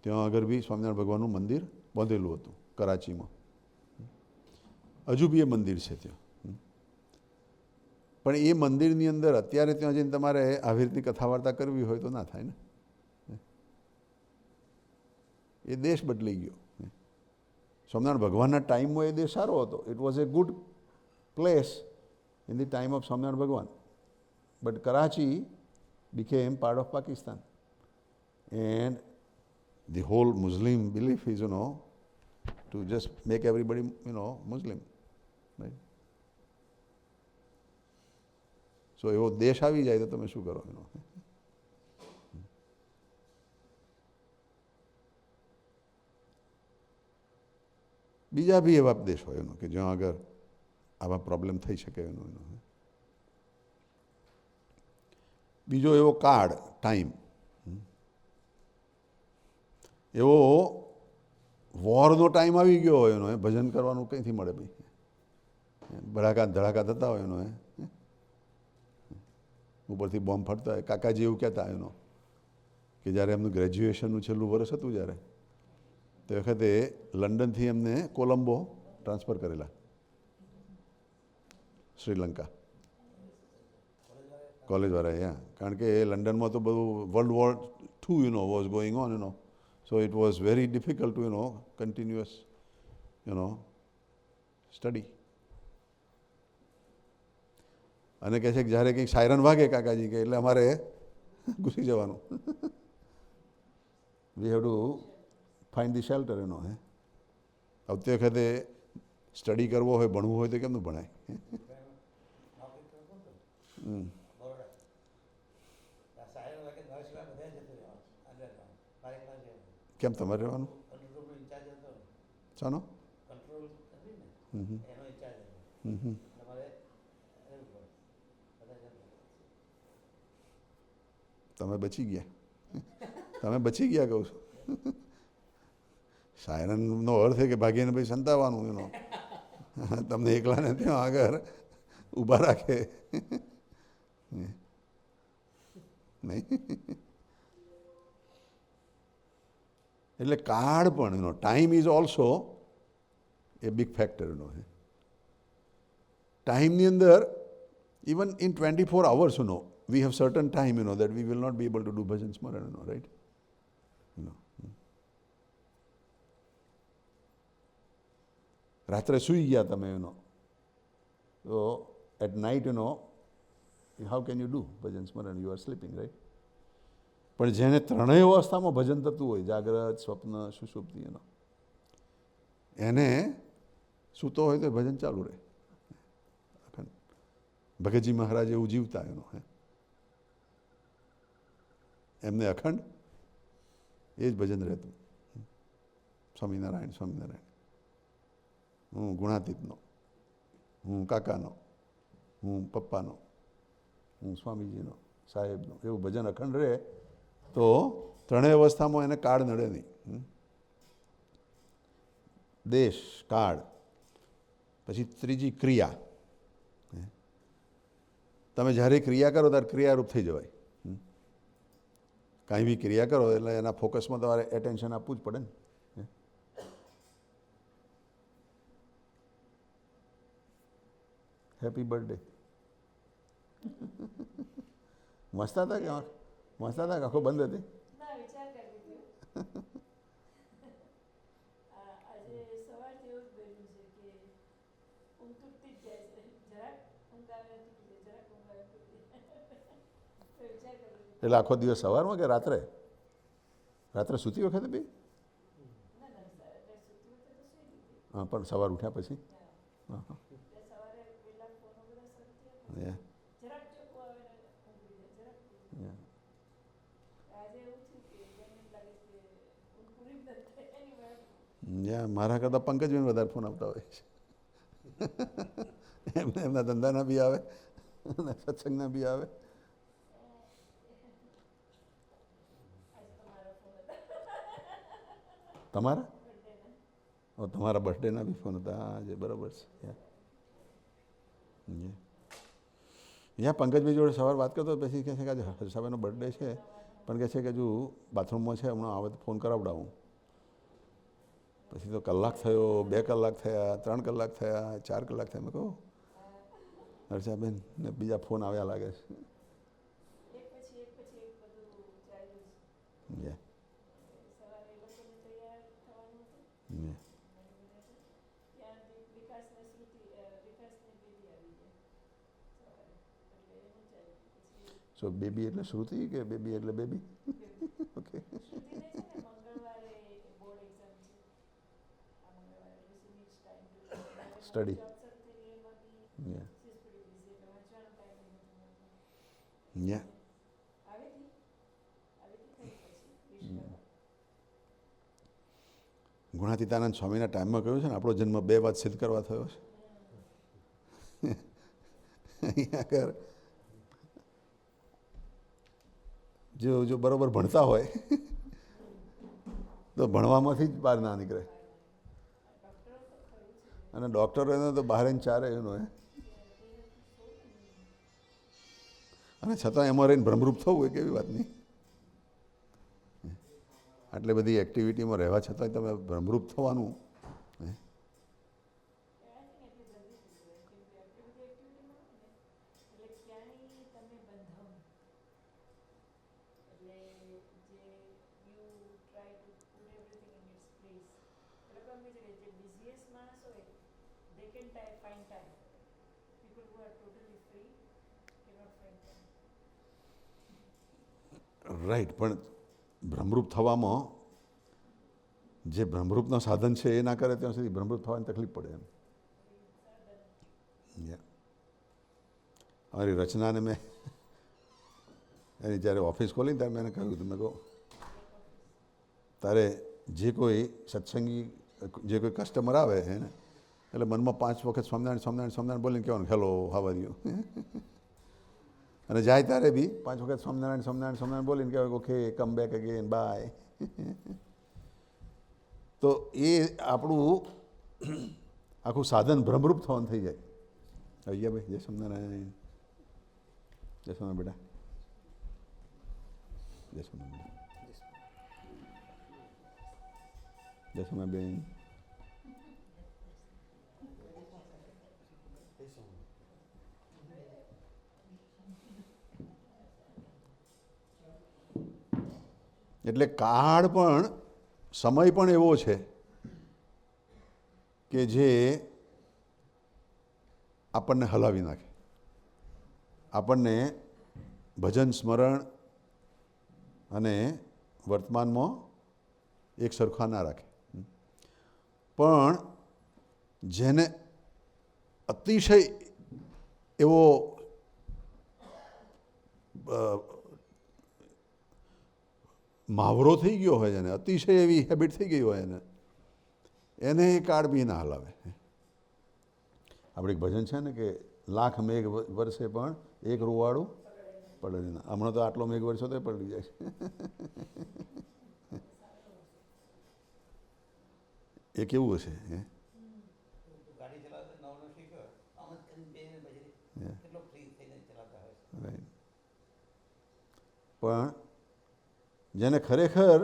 ત્યાં આગળ બી સ્વામિનારાયણ ભગવાનનું મંદિર બાંધેલું હતું કરાચીમાં. હજુ બી એ મંદિર છે ત્યાં. પણ એ મંદિરની અંદર અત્યારે ત્યાં જઈને તમારે આવી રીતની કથા વાર્તા કરવી હોય તો ના થાય ને. એ દેશ બદલાઈ ગયો. સ્વામિનારાયણ ભગવાનના ટાઈમમાં એ દેશ સારો હતો. It was a good place in the time of Swaminarayan Bhagwan. But Karachi became part of Pakistan. And the whole Muslim belief is, to just make everybody, Muslim. Right? So એવો દેશ આવી જાય તો તમે શું કરો? બીજા બી એવા દેશ હોય કે જ્યાં આગળ આવા પ્રોબ્લેમ થઈ શકે એનો. બીજો એવો કાળ ટાઈમ, એવો વોરનો ટાઈમ આવી ગયો હોય એનો, ભજન કરવાનું કંઈથી મળે ભાઈ, ભડાકા ધડાકા થતા હોય એનો, ઉપરથી બોમ્બ ફરતા હોય. કાકાજી એવું કહેતા એનો કે જ્યારે એમનું ગ્રેજ્યુએશનનું છેલ્લું વર્ષ હતું જ્યારે, તે વખતે લંડનથી એમને કોલંબો ટ્રાન્સફર કરેલા, શ્રીલંકા કોલેજવાળાએ. કારણ કે લંડનમાં તો બધું world war II was going on so it was very difficult to continuous study. અને કહે છે કે જ્યારે કંઈક સાયરન વાગે કાકાજી કે એટલે અમારે ઘૂસી જવાનું. We have to find the shelter આવતી વખતે સ્ટડી કરવો હોય, ભણવું હોય તો કેમનું ભણાય? કેમ તમારે રહેવાનું? ચાલો. તમે બચી ગયા, તમે બચી ગયા કહું છું. સાયરનનો અર્થ છે કે ભાગીને ભાઈ સંતાવાનું તમને એકલાને ત્યાં આગળ ઊભા રાખે નહીં. એટલે કાળ પણ time is also a big factor. ટાઈમની અંદર even in 24 hours we have certain time that we will not be able to do bhajan smaran, right? રાત્રે સૂઈ ગયા તમે તો at night how can you do bhajan smaran? You are sleeping, right? પણ જેને ત્રણેય અવસ્થામાં ભજન થતું હોય, જાગ્રત, સ્વપ્ન, સુષુપ્તિ, એને સૂતો હોય તો ભજન ચાલુ રહે. ભગતજી મહારાજ એવું જીવતા એમને અખંડ એ જ ભજન રહેતું. સ્વામિનારાયણ સ્વામિનારાયણ, હું ગુણાતીતનો, હું કાકાનો, હું પપ્પાનો, હું સ્વામીજીનો, સાહેબનો, એવું ભજન અખંડ રહે તો ત્રણેય અવસ્થામાં એને કાળ નડે નહીં. દેશ, કાળ, પછી ત્રીજી ક્રિયા. તમે જ્યારે ક્રિયા કરો ત્યારે ક્રિયારૂપ થઈ જવાય. કાંઈ બી ક્રિયા કરો એટલે એના ફોકસમાં તમારે એટેન્શન આપવું જ પડે ને. Happy birthday. મસ્ત હતા કે મસ્ત હતા કે આંખો બંધ હતી? એટલે આખો દિવસ સવારમાં કે રાત્રે? રાત્રે સૂતી વખતે બી? હા, પણ સવાર ઉઠ્યા પછી? હા હા. મારા કરતાં પંકજભાઈ વધારે ફોન આવતા હોય છે. એમને એમના ધંધાના બી આવે અને સત્સંગના બી આવે. તમારા તમારા બર્થડેના બી ફોન હતા આજે, બરાબર છે. ત્યાં પંકજભાઈ જોડે સવાર વાત કરતો પછી કહે છે કે આજે હર્ષાભાઈનો બર્થડે છે, પણ કહે છે કે હજુ બાથરૂમમાં છે, હમણાં આવે તો ફોન કરાવડાવું. પછી તો કલાક થયો, 2 કલાક થયા, 3 કલાક થયા, 4 કલાક થયા. મેં કહું હર્ષાબેન ને બીજા ફોન આવ્યા લાગે છે. સો બેબી એટલે શ્રુતિ કે બેબી એટલે બેબી? ઓકે. સ્ટડી. ગુણાતીતાનંદ સ્વામીના ટાઈમમાં કહ્યું છે ને, આપણો જન્મ 2 વાત સિદ્ધ કરવા થયો છે. અહીંયા આગળ જો બરાબર ભણતા હોય તો ભણવામાંથી જ બહાર ના નીકળે, અને ડૉક્ટરો એને તો બહાર જ ચારે એનો અને છતાં એમાં રહીને ભ્રમરૂપ થવું એ કેવી વાત નહીં. આટલી બધી એક્ટિવિટીમાં રહેવા છતાંય તમે ભ્રમરૂપ થવાનું. રાઈટ, પણ ભ્રમરૂપ થવામાં જે ભ્રમરૂપનું સાધન છે એ ના કરે ત્યાં સુધી ભ્રમરૂપ થવાની તકલીફ પડે એમ. અમારી રચનાને મેં એની જ્યારે ઓફિસ ખોલી ત્યારે મેં એને કહ્યું હતું, મેં કહું તારે જે કોઈ સત્સંગી જે કોઈ કસ્ટમર આવે એને એટલે મનમાં 5 વખત સ્વામિનારાયણ સ્વામિનારાયણ સ્વામિનારાયણ બોલીને કહેવાનું હેલો હાવ આર યુ, અને જાય ત્યારે બી 5 વખત સ્વામિનારાયણ સ્વામિનારાયણ સ્વામિનારાયણ બોલીને કહેવાય okay come back again bye. તો એ આપણું આખું સાધન ભ્રમરૂપ થવાનું થઈ જાય. અહીંયા ભાઈ જય સ્વામિનારાયણ, જય સ્વામિનારાયણ બેટા, જય સ્વામિનારાયણ બેટા, જય સ્વામિનારાયણ બેન. એટલે કાળ પણ સમય પણ એવો છે કે જે આપણને હલાવી નાખે, આપણને ભજન સ્મરણ અને વર્તમાનમાં એક સરખા ના રાખે. પણ જેને અતિશય એવો મહાવરો થઈ ગયો હોય, એને અતિશય એવી હેબિટ થઈ ગઈ હોય એને એ કાળ બી ના હલાવે. આપણે એક ભજન છે ને કે લાખ મેઘ વર્ષે પણ એક રૂવાડું પડે ના. હમણાં તો આટલો મેઘ વર્ષો તો પડી જાય છે. એ કેવું હશે હે? પણ જેને ખરેખર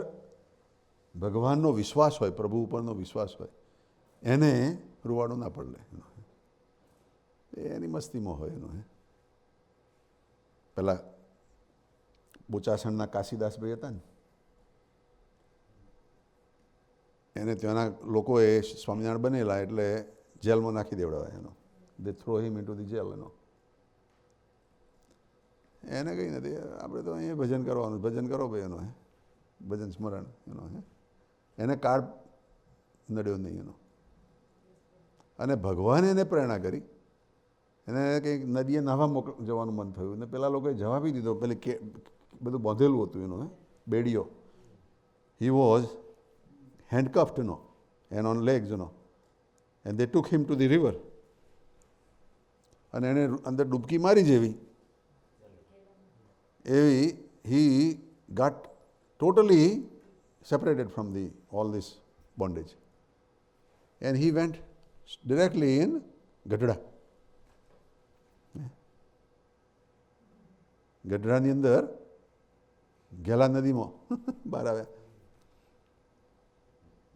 ભગવાનનો વિશ્વાસ હોય, પ્રભુ ઉપરનો વિશ્વાસ હોય, એને રૂવાડું ના પડે. એની મસ્તીમાં હોય એનો. પેલા બોચાસણના કાશીદાસભાઈ હતા ને, એને ત્યાંના લોકોએ સ્વામિનારાયણ બનેલા એટલે જેલમાં નાખી દેવડાવાય એનો. They throw him into the jail એનો. એને કંઈ નથી, આપણે તો અહીંયા ભજન કરવાનું, ભજન કરો ભાઈ એનો ભજન સ્મરણ એનો એને કાળ નડ્યો નહીં એનો. અને ભગવાને એને પ્રેરણા કરી, એને કંઈક નદીએ નાહવા જવાનું મન થયું ને પેલા લોકોએ જવાબી દીધો, પેલી કે બધું બાંધેલું હતું એનો બેડીઓ. He was handcuffed and on legs and they took him to the river. અને એને અંદર ડૂબકી મારી જેવી એવી હી ગાટ totally separated from all this bondage, and he went directly in Gadhada. ગઢડાની અંદર ગેલા નદીમાં બહાર આવ્યા.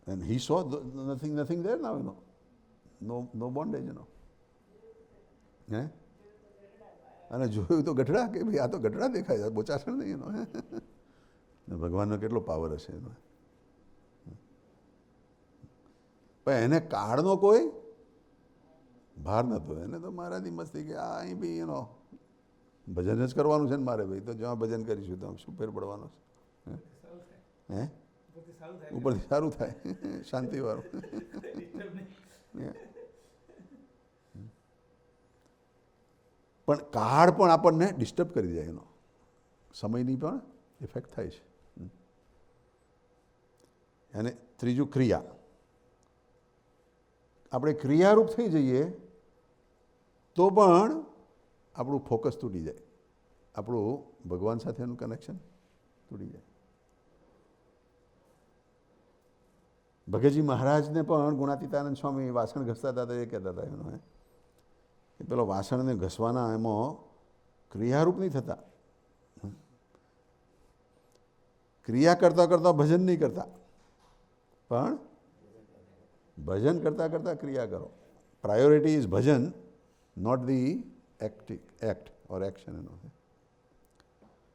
and he saw nothing there now, no bondage, હે? અને જોયું તો ગઢડા, કે ભાઈ આ તો ગઢડા દેખાય છે, બોચાસણ નહીં એનો. ભગવાનનો કેટલો પાવર હશે એનો. પણ એને કાળનો કોઈ ભાર નહોતો. એને તો મારાથી મસ્તી કે આ અહીં બી એનો ભજન જ કરવાનું છે ને મારે ભાઈ, તો જ્યાં ભજન કરીશું તો શું ફેર પડવાનો છે? હે? ઉપરથી સારું થાય, શાંતિવાળું. પણ કાળ પણ આપણને ડિસ્ટર્બ કરી જાય, એનો સમયની પણ ઇફેક્ટ થાય છે. અને ત્રીજું ક્રિયા. આપણે ક્રિયારૂપ થઈ જઈએ તો પણ આપણું ફોકસ તૂટી જાય, આપણું ભગવાન સાથેનું કનેક્શન તૂટી જાય. ભગતજી મહારાજને પણ ગુણાતીતાનંદ સ્વામી વાસણ ઘસતા હતા તો એ કહેતા હતા એનો કે પેલો વાસણને ઘસવાના એમાં ક્રિયારૂપ નહીં થતા, ક્રિયા કરતાં કરતાં ભજન નહીં કરતા, પણ ભજન કરતાં કરતાં ક્રિયા કરો. Priority is bhajan, not the act or action. એનો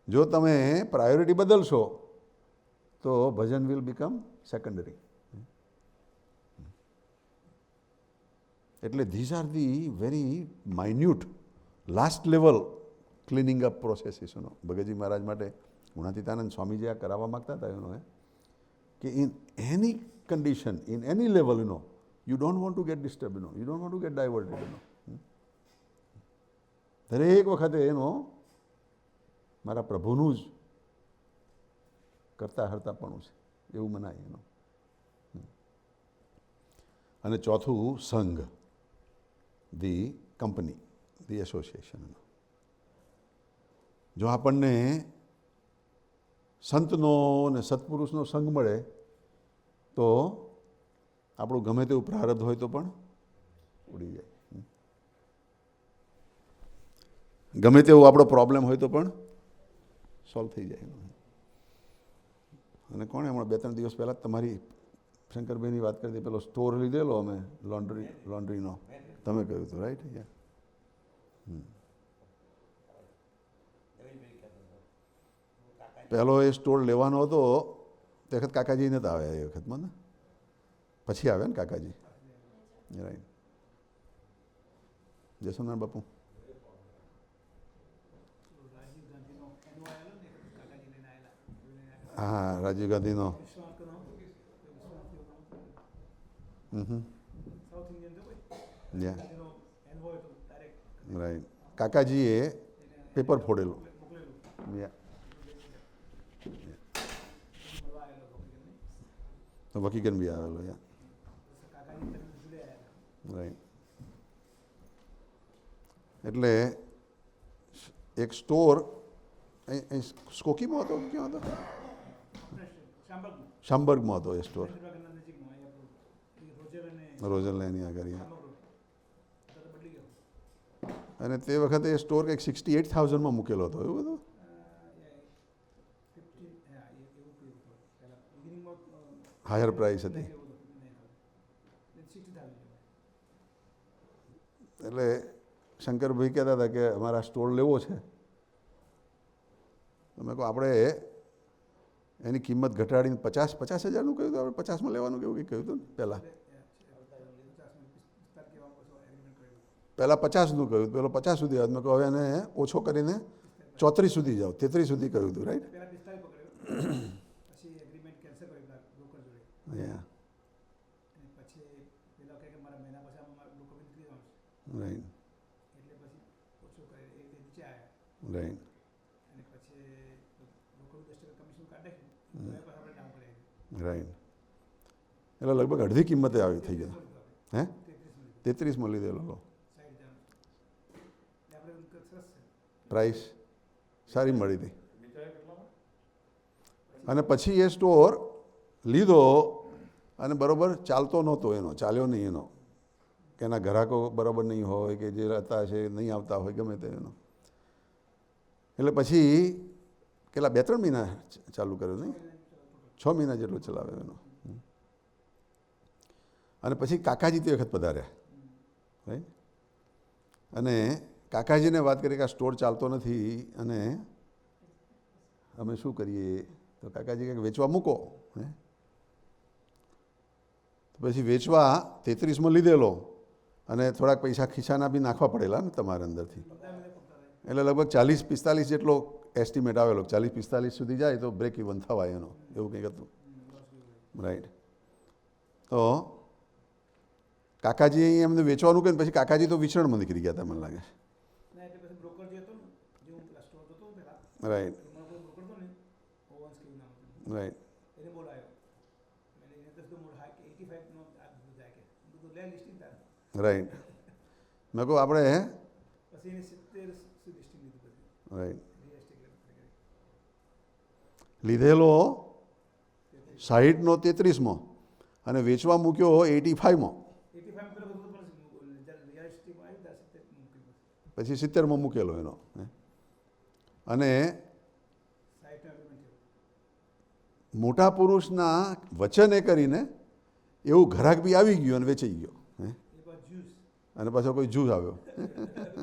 જો તમે પ્રાયોરિટી બદલશો તો ભજન વિલ બીકમ સેકન્ડરી. એટલે these are the very minute last level cleaning up processes. Bhagatji Maharaj માટે ગુણાતીતાનંદ સ્વામીજી આ કરાવવા માગતા હતા એનો કે in any condition, in any level, you don't want to get disturbed, you don't want to get diverted. દરેક વખતે મારા પ્રભુનું જ કરતા હરતાપણું છે એવું મનાય. અને ચોથું સંઘ, ધી કંપની, ધી એસોસિએશન. જો આપણને સંતનો અને સત્પુરુષનો સંઘ મળે તો આપણું ગમે તેવું પ્રારબ્ધ હોય તો પણ ઉડી જાય, ગમે તેવો આપણો પ્રોબ્લેમ હોય તો પણ સોલ્વ થઈ જાય. અને કોણે હમણાં 2-3 દિવસ પહેલાં તમારી શંકરભાઈની વાત કરી, પેલો સ્ટોર લીધેલો અમે લોન્ડ્રીનો, તમે કહ્યું હતું રાઈટ? પહેલો એ સ્ટોર લેવાનો હતો તે વખત કાકાજી નહોતા આવ્યા, એ વખતમાં ને પછી આવ્યા ને કાકાજી, રાઈટ? જસોનારાયણ બાપુ હા, રાજીવ ગાંધીનો રાઈટ. કાકાજીએ પેપર ફોડેલું, વકીગન બી આવેલો, રાઈટ. એટલે એક સ્ટોર સ્કોકીમાં હતો, ક્યાં હતો? શામબર્ગમાં હતો એ સ્ટોર, રોજર લેનની આગળ. અને તે વખતે એ સ્ટોર કંઈક 68,000માં મૂકેલો હતો, એવું બધું. હાયર પ્રાઇસ હતી. એટલે શંકરભાઈ કહેતા હતા કે અમારા સ્ટોર લેવો છે. મેં કહું આપણે એની કિંમત ઘટાડીને 50,000નું કહ્યું હતું, આપણે 50માં લેવાનું કેવું કંઈક કહ્યું હતું ને પહેલાં 50નું કહ્યું, પેલો 50 સુધી આવ્યો. મેં કહું હવે એને ઓછો કરીને 34 સુધી જાઓ, 33 સુધી કહ્યું હતું, રાઈટ? Right, right. રાઈટ. એટલે લગભગ અડધી કિંમતે આવી થઈ ગયા. હે 33માં લીધેલો, પ્રાઇસ સારી મળી હતી. અને પછી એ સ્ટોર લીધો અને બરાબર ચાલતો નહોતો, એનો ચાલ્યો નહીં, એનો કે એના ગ્રાહકો બરાબર નહીં હોય કે જે હતા છે નહીં આવતા હોય, ગમે તે એનો. એટલે પછી કેટલા 2-3 મહિના ચાલુ કર્યો, નહીં 6 મહિના જેટલો ચલાવ્યો એનો. અને પછી કાકાજી તે વખત પધાર્યા, રાઈટ? અને કાકાજીને વાત કરી કે આ સ્ટોર ચાલતો નથી અને અમે શું કરીએ? તો કાકાજી કંઈક વેચવા મૂકો. પછી વેચવા 33માં લીધેલો અને થોડાક પૈસા ખિસ્સાના બી નાખવા પડેલા ને તમારે અંદરથી. એટલે લગભગ 40-45 જેટલો એસ્ટિમેટ આવેલો, 40-45 સુધી જાય તો બ્રેક ઇવન થવાય એનો, એવું કંઈક હતું, રાઈટ? તો કાકાજી અહીં એમને વેચવાનું કહે, પછી કાકાજી તો વિચરણમાં નીકળી ગયા હતા, મને લાગે. Right, right. રાઈટ. મેં કહું આપણે રાઈટ. લીધેલો 60નો 33માં અને વેચવા મૂક્યો 85માં, 85 પેલા બધું જ્યારે રિયાલિસ્ટીમાં આવી ત્યારે 70 મૂકી પછી 70માં મૂકેલો એનો. અને 60 એગ્રીમેન્ટ થયો. મોટા પુરુષના વચને કરીને એવું ઘરાક બી આવી ગયું અને વેચાઈ ગયો. એ બાદ જ્યુસ અને પાછો કોઈ જૂસ આવ્યો,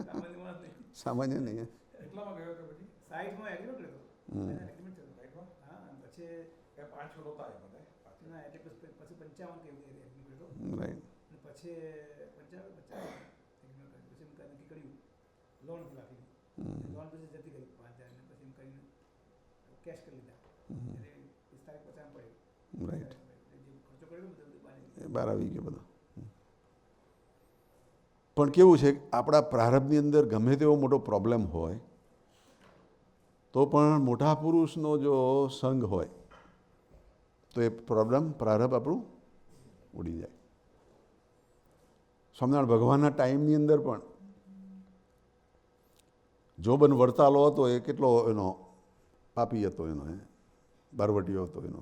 સામાન્ય માણસ નહીં. સામાન્ય નહીં. એટલામાં ગયો તો પછી 60માં એગ્રીમેન્ટ લેતો. એગ્રીમેન્ટ થયો. સાઈડમાં હા અને પછી એ 5 છોડ હતા એ બધા ના એટલે પછી 55 કે એવું એગ્રીમેન્ટ લીધો. રાઈટ. અને પછી 55 એગ્રીમેન્ટ પછી એમ નક્કી કર્યું લોન રાખી લોન પછી જતી કરી 5000 ને પછી એમ કરીને કેશ કરી લીધા. એટલે 45 50 પડ્યું. રાઈટ. જે ખર્ચો કર્યો બધું બાની એ બહાર આવી ગયો બધો. પણ કેવું છે, આપણા પ્રારબ્ધની અંદર ગમે તેવો મોટો પ્રોબ્લેમ હોય તો પણ મોટા પુરુષનો જો સંગ હોય તો એ પ્રારબ્ધ આપણું ઉડી જાય. સ્વામિનારાયણ ભગવાનના ટાઈમની અંદર પણ જોબન વડતાલો હતો એ કેટલો એનો પાપી હતો, એનો બારવટીયો હતો એનો.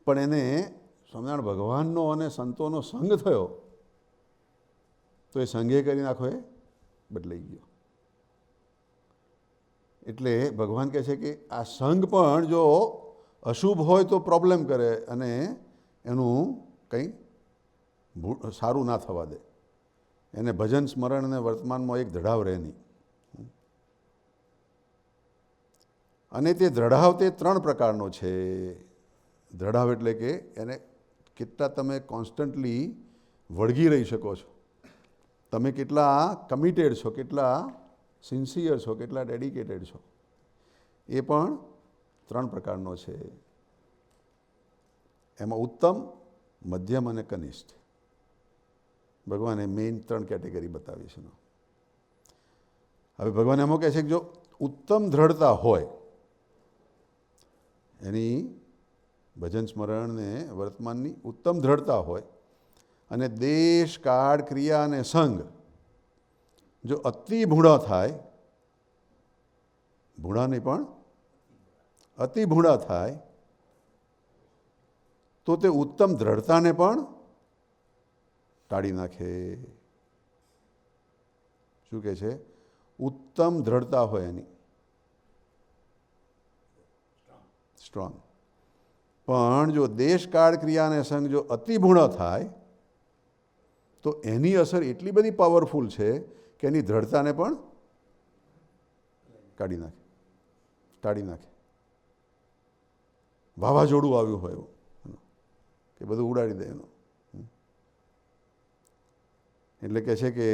પણ એને સ્વામિનારાયણ ભગવાનનો અને સંતોનો સંગ થયો તો એ સંઘે કરીને આખો એ બદલાઈ ગયો. એટલે ભગવાન કહે છે કે આ સંઘ પણ જો અશુભ હોય તો પ્રોબ્લેમ કરે અને એનું કંઈ સારું ના થવા દે. એને ભજન સ્મરણ અને વર્તમાનમાં એક દ્રઢાવ રહે નહીં. અને તે દ્રઢાવ તે 3 પ્રકારનો છે. દ્રઢાવ એટલે કે એને કેટલા તમે કોન્સ્ટન્ટલી વળગી રહી શકો છો, તમે કેટલા કમિટેડ છો, કેટલા સિન્સિયર છો, કેટલા ડેડિકેટેડ છો, એ પણ 3 પ્રકારનો છે. એમાં ઉત્તમ, મધ્યમ અને કનિષ્ઠ. ભગવાને મેઇન 3 કેટેગરી બતાવી છે. હવે ભગવાન એમાં કહે છે કે જો ઉત્તમ દ્રઢતા હોય, એની ભજન સ્મરણ ને વર્તમાનની ઉત્તમ દ્રઢતા હોય અને દેશ કાળ ક્રિયા અને સંગ જો અતિ ભૂંડા થાય, ભૂંડા નહીં પણ અતિ ભૂંડા થાય તો તે ઉત્તમ દ્રઢતાને પણ ટાળી નાખે. શું કહે છે? ઉત્તમ દ્રઢતા હોય એની, સ્ટ્રોંગ. પણ જો દેશ કાળ ક્રિયા અને સંગ જો અતિ ભૂંડા થાય તો એની અસર એટલી બધી પાવરફુલ છે કે એની દ્રઢતાને પણ કાઢી નાખે, ટાળી નાખે. વાવાઝોડું આવ્યું હોય એવું કે બધું ઉડાડી દે એનું. એટલે કહે છે કે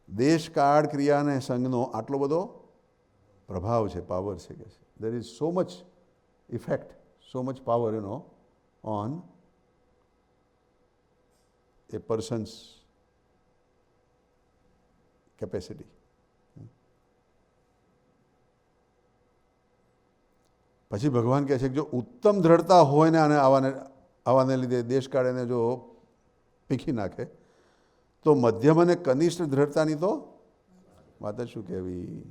દેશ કાળ ક્રિયા અને સંઘનો આટલો બધો પ્રભાવ છે, પાવર છે. કે છે there is so much effect, so much power, on a person's capacity. પછી ભગવાન કહે છે કે જો ઉત્તમ દ્રઢતા હોય ને અને આવાને લીધે દેશકાળ એને જો પીખી નાખે તો મધ્યમ અને કનિષ્ઠ દ્રઢતાની તો વાત જ શું કહેવી.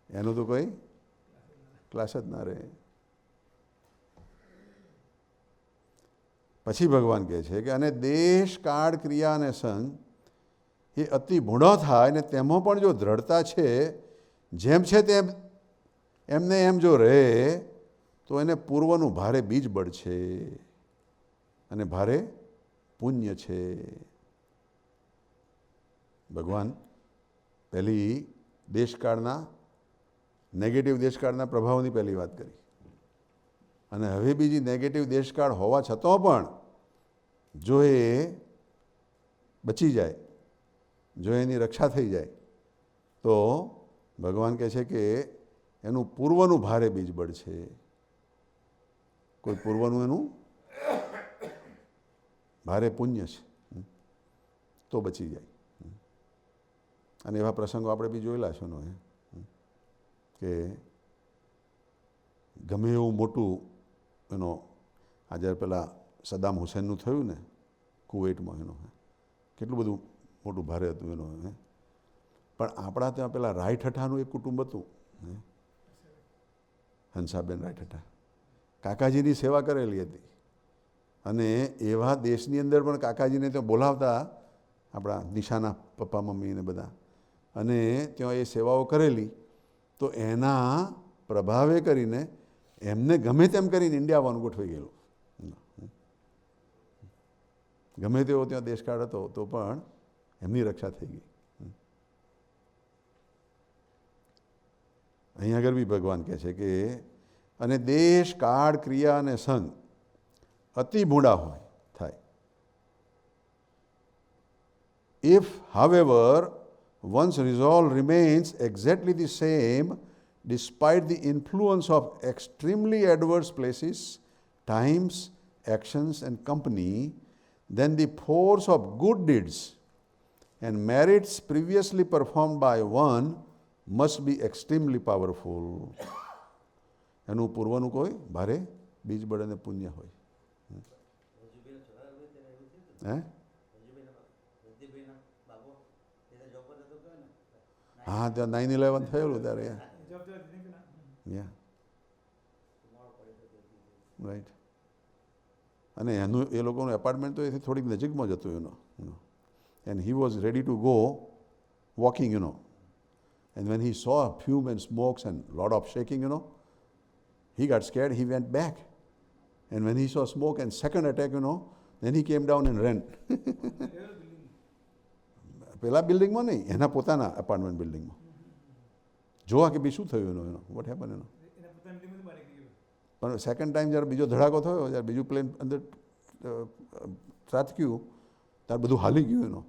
એનું તો કોઈ ક્લાસ જ ના રહે. પછી ભગવાન કહે છે કે અને દેશ કાળ ક્રિયા અને સંગ એ અતિ ભૂંડો થાય ને તેમાં પણ જો દ્રઢતા છે, જેમ છે તેમ એમને એમ જો રહે તો એને પૂર્વનું ભારે બીજ બળ છે અને ભારે પુણ્ય છે. ભગવાન પહેલી દેશકાળના નેગેટિવ દેશકાળના પ્રભાવની પહેલી વાત કરી અને હવે બીજી નેગેટિવ દેશકાળ હોવા છતાં પણ જો એ બચી જાય, જો એની રક્ષા થઈ જાય તો ભગવાન કહે છે કે એનું પૂર્વનું ભારે બીજ બળ છે. કોઈ પૂર્વનું એનું ભારે પુણ્ય છે તો બચી જાય. અને એવા પ્રસંગો આપણે બી જોયેલા છે કે ગમે એવું મોટું આ જ્યારે પેલા સદ્દામ હુસેનનું થયું ને કુવૈતમાં, કેટલું બધું મોટું ભારે હતું પણ આપણા ત્યાં પેલા રાયઠઠાનું એક કુટુંબ હતું, હંસાબેન રાયઠઠા, કાકાજીની સેવા કરેલી હતી. અને એવા દેશની અંદર પણ કાકાજીને ત્યાં બોલાવતા આપણા નિશાના પપ્પા મમ્મી ને બધા, અને ત્યાં એ સેવાઓ કરેલી. તો એના પ્રભાવે કરીને એમને ગમે તેમ કરીને ઇન્ડિયા આવવાનું ગોઠવાઈ ગયેલું. ગમે તેવો ત્યાં દેશકાળ હતો તો પણ એમની રક્ષા થઈ ગઈ. અહીંયા આગળ બી ભગવાન કહે છે કે અને દેશ કાળ ક્રિયા અને સંગ અતિ ભૂંડા હોય થાય. If, however, one's resolve remains exactly the same despite the influence of extremely adverse places, times, actions and company, then the force of good deeds and merits previously performed by one must be extremely powerful. એનું પૂર્વનું કોઈ ભારે બીજ બળ અને પુણ્ય હોય. હે? હા, ત્યાં 9/11 થયેલું ત્યારે. રાઈટ. અને એનું એ લોકોનું એપાર્ટમેન્ટ તો એથી થોડીક નજીકમાં જ હતું and he was ready to go walking and when he saw fume and smokes and lot of shaking he got scared, he went back, and when he saw smoke and second attack then he came down and ran. પેલા બિલ્ડિંગમાં નહીં, એના પોતાના apartment બિલ્ડિંગમાં જોવા કે બી શું થયું વોટ હેપન પણ સેકન્ડ ટાઈમ જ્યારે બીજો ધડાકો થયો, જ્યારે બીજું પ્લેન અંદર ત્રાટક્યું ત્યારે બધું હાલી ગયું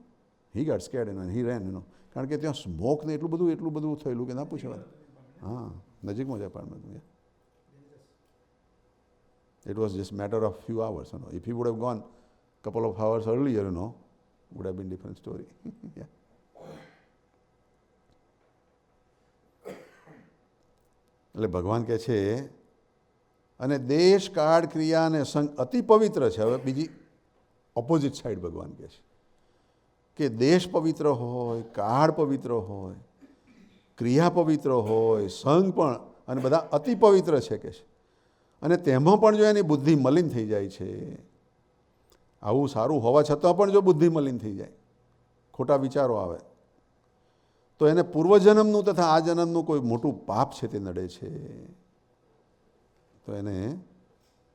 હી ગાટ સ્કેર્ડ હી રેન કારણ કે ત્યાં સ્મોક ને એટલું બધું થયેલું કે ના પૂછવા. હા, નજીકમાં જ apartment. It was just matter of few hours. If he would have gone couple of hours earlier, would have been different story. Yeah. એટલે ભગવાન કહે છે અને દેશ કાળ ક્રિયા અને સંગ અતિ પવિત્ર છે. હવે બીજી ઓપોઝિટ સાઈડ ભગવાન કહે છે કે દેશ પવિત્ર હોય, કાળ પવિત્ર હોય, ક્રિયા પવિત્ર હોય, સંગ પણ અને બધા અતિ પવિત્ર છે કે છે. અને તેમાં પણ જો એની બુદ્ધિ મલિન થઈ જાય છે, આવું સારું હોવા છતાં પણ જો બુદ્ધિ મલિન થઈ જાય, ખોટા વિચારો આવે, તો એને પૂર્વજન્મનું તથા આ જન્મનું કોઈ મોટું પાપ છે તે નડે છે. તો એને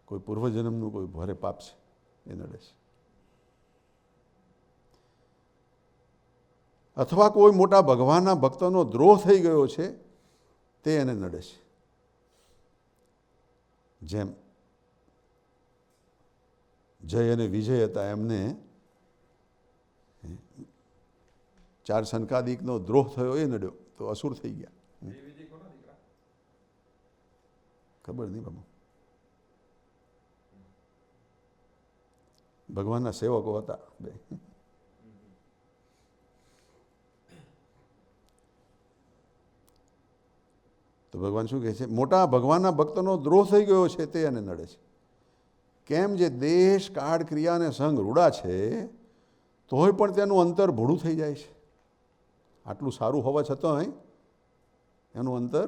કોઈ પૂર્વજન્મનું કોઈ ભારે પાપ છે એ નડે છે. અથવા કોઈ મોટા ભગવાનના ભક્તનો દ્રોહ થઈ ગયો છે તે એને નડે છે. જેમ જય અને વિજય હતા, એમને 4 શનકાદિકનો દ્રોહ થયો એ નડ્યો તો અસુર થઈ ગયા. ખબર નહીં બાબુ, ભગવાનના સેવકો હતા બે. તો ભગવાન શું કહે છે? મોટા ભગવાનના ભક્તનો દ્રોહ થઈ ગયો છે તે એને નડે છે. કેમ? જે દેશ કાળ ક્રિયા અને સંગ રૂડા છે તોય પણ તેનું અંતર ભૂડું થઈ જાય છે. આટલું સારું હોવા છતાં એનું અંતર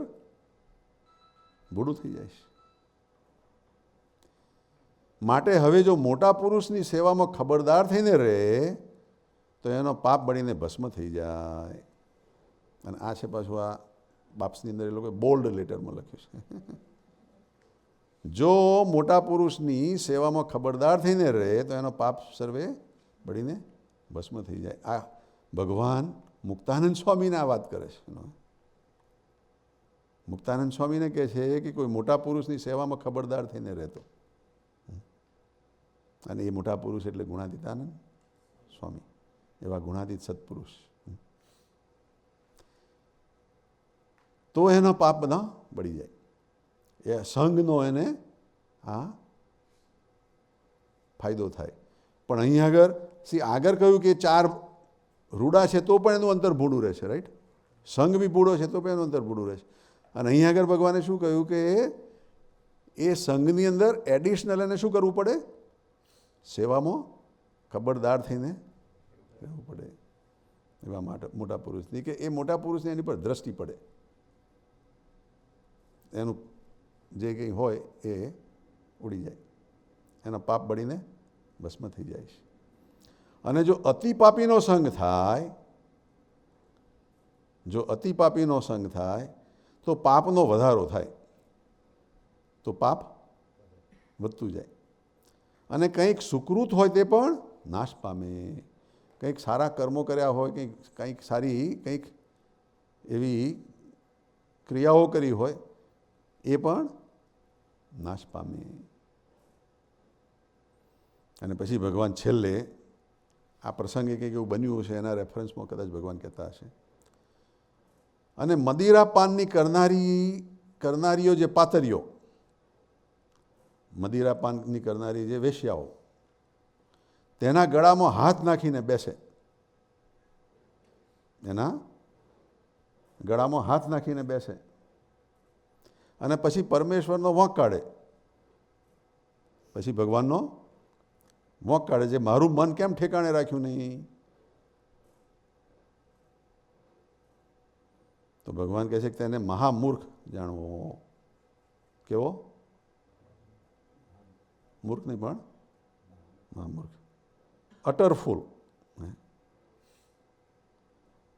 ભૂડું થઈ જાય છે. માટે હવે જો મોટા પુરુષની સેવામાં ખબરદાર થઈને રહે તો એનો પાપ બળીને ભસ્મ થઈ જાય. અને આ છે પાછું આ બાપ્સની અંદર એ લોકોએ બોલ્ડ લેટરમાં લખ્યું છે. જો મોટા પુરુષની સેવામાં ખબરદાર થઈને રહે તો એનો પાપ સર્વે બળીને ભસ્મ થઈ જાય. આ ભગવાન મુક્તાનંદ સ્વામીને આ વાત કરે છે. મુક્તાનંદ સ્વામીને કહે છે કે કોઈ મોટા પુરુષની સેવામાં ખબરદાર થઈને રહેતો, અને એ મોટા પુરુષ એટલે ગુણાતીતાનંદ સ્વામી, એવા ગુણાતીત સત્પુરુષ. તો એનો પાપ બધા બળી જાય. એ સંઘનો એને આ ફાયદો થાય. પણ અહીં આગળ કહ્યું કે 4 રૂડા છે તો પણ એનું અંતર ભૂડું રહે છે. રાઈટ? સંઘ બી ભૂડો છે તો પણ એનું અંતર ભૂડું રહે છે. અને અહીં આગળ ભગવાને શું કહ્યું કે એ સંઘની અંદર એડિશનલ એને શું કરવું પડે? સેવામાં ખબરદાર થઈને રહેવું પડે. એવા મોટા પુરુષની, કે એ મોટા પુરુષને એની પર દ્રષ્ટિ પડે, એનું જે કંઈ હોય એ ઉડી જાય, એના પાપ બળીને ભસ્મ થઈ જાય છે. અને જો અતિ પાપીનો સંગ થાય, જો અતિ પાપીનો સંગ થાય તો પાપનો વધારો થાય, તો પાપ વધતું જાય. અને કંઈક સુકૃત હોય તે પણ નાશ પામે. કંઈક સારા કર્મો કર્યા હોય, કંઈક સારી કંઈક એવી ક્રિયાઓ કરી હોય એ પણ નાશ પામે. અને પછી ભગવાન છેલ્લે આ પ્રસંગે કંઈક એવું બન્યું છે, એના રેફરન્સમાં કદાચ ભગવાન કહેતા હશે, અને મદિરાપાનની કરનારીઓ જે પાતરીઓ, મદિરાપાનની કરનારી જે વેશ્યાઓ, તેના ગળામાં હાથ નાખીને બેસે, એના ગળામાં હાથ નાખીને બેસે, અને પછી પરમેશ્વરનો વોંક કાઢે, પછી ભગવાનનો વોંક કાઢે છે, મારું મન કેમ ઠેકાણે રાખ્યું નહીં? તો ભગવાન કહે છે કે તેને મહામૂર્ખ જાણવો. કેવો? મૂર્ખ નહીં પણ મહામૂર્ખ, utter fool.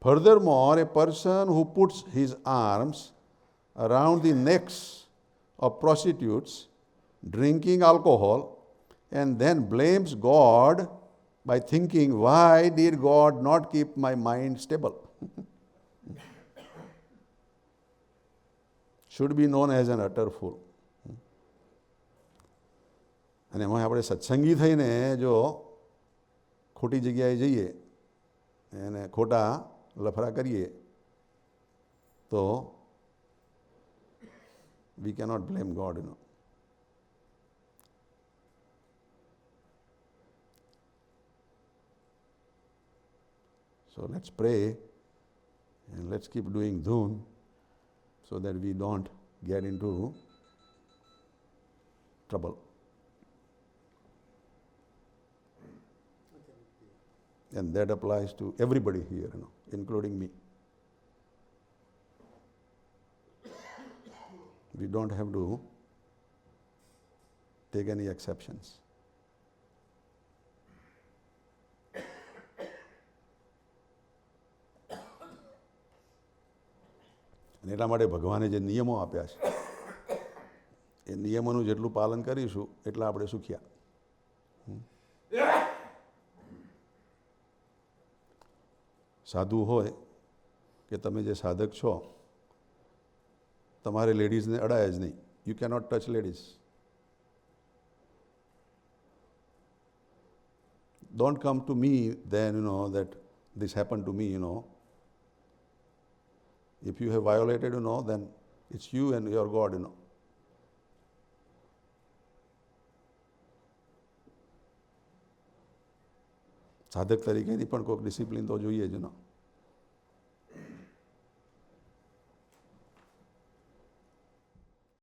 Furthermore, a person who puts his arms around the necks of prostitutes, drinking alcohol, and then blames God by thinking, why did God not keep my mind stable? Should be known as an utter fool. અને એમાં આપણે સત્સંગી થઈને જો ખોટી જગ્યાએ જઈએ અને ખોટા લફરા કરીએ તો we cannot blame God, you know. So let's pray and let's keep doing dhun so that we don't get into trouble. And that applies to everybody here, you know, including me. We don't have to take any exceptions. અને એટલા માટે ભગવાને જે નિયમો આપ્યા છે એ નિયમોનું જેટલું પાલન કરીશું એટલા આપણે સુખ્યા. સાધુ હોય કે તમે જે સાધક છો, તમારે લેડીઝને અડાય જ નહીં. You cannot touch ladies. Don't come to me then, you know, that this happened to me, you know. If you have violated, you know, then it's you and your God, you know. સાધક તરીકેની પણ કોઈક discipline તો જોઈએ જ, you know.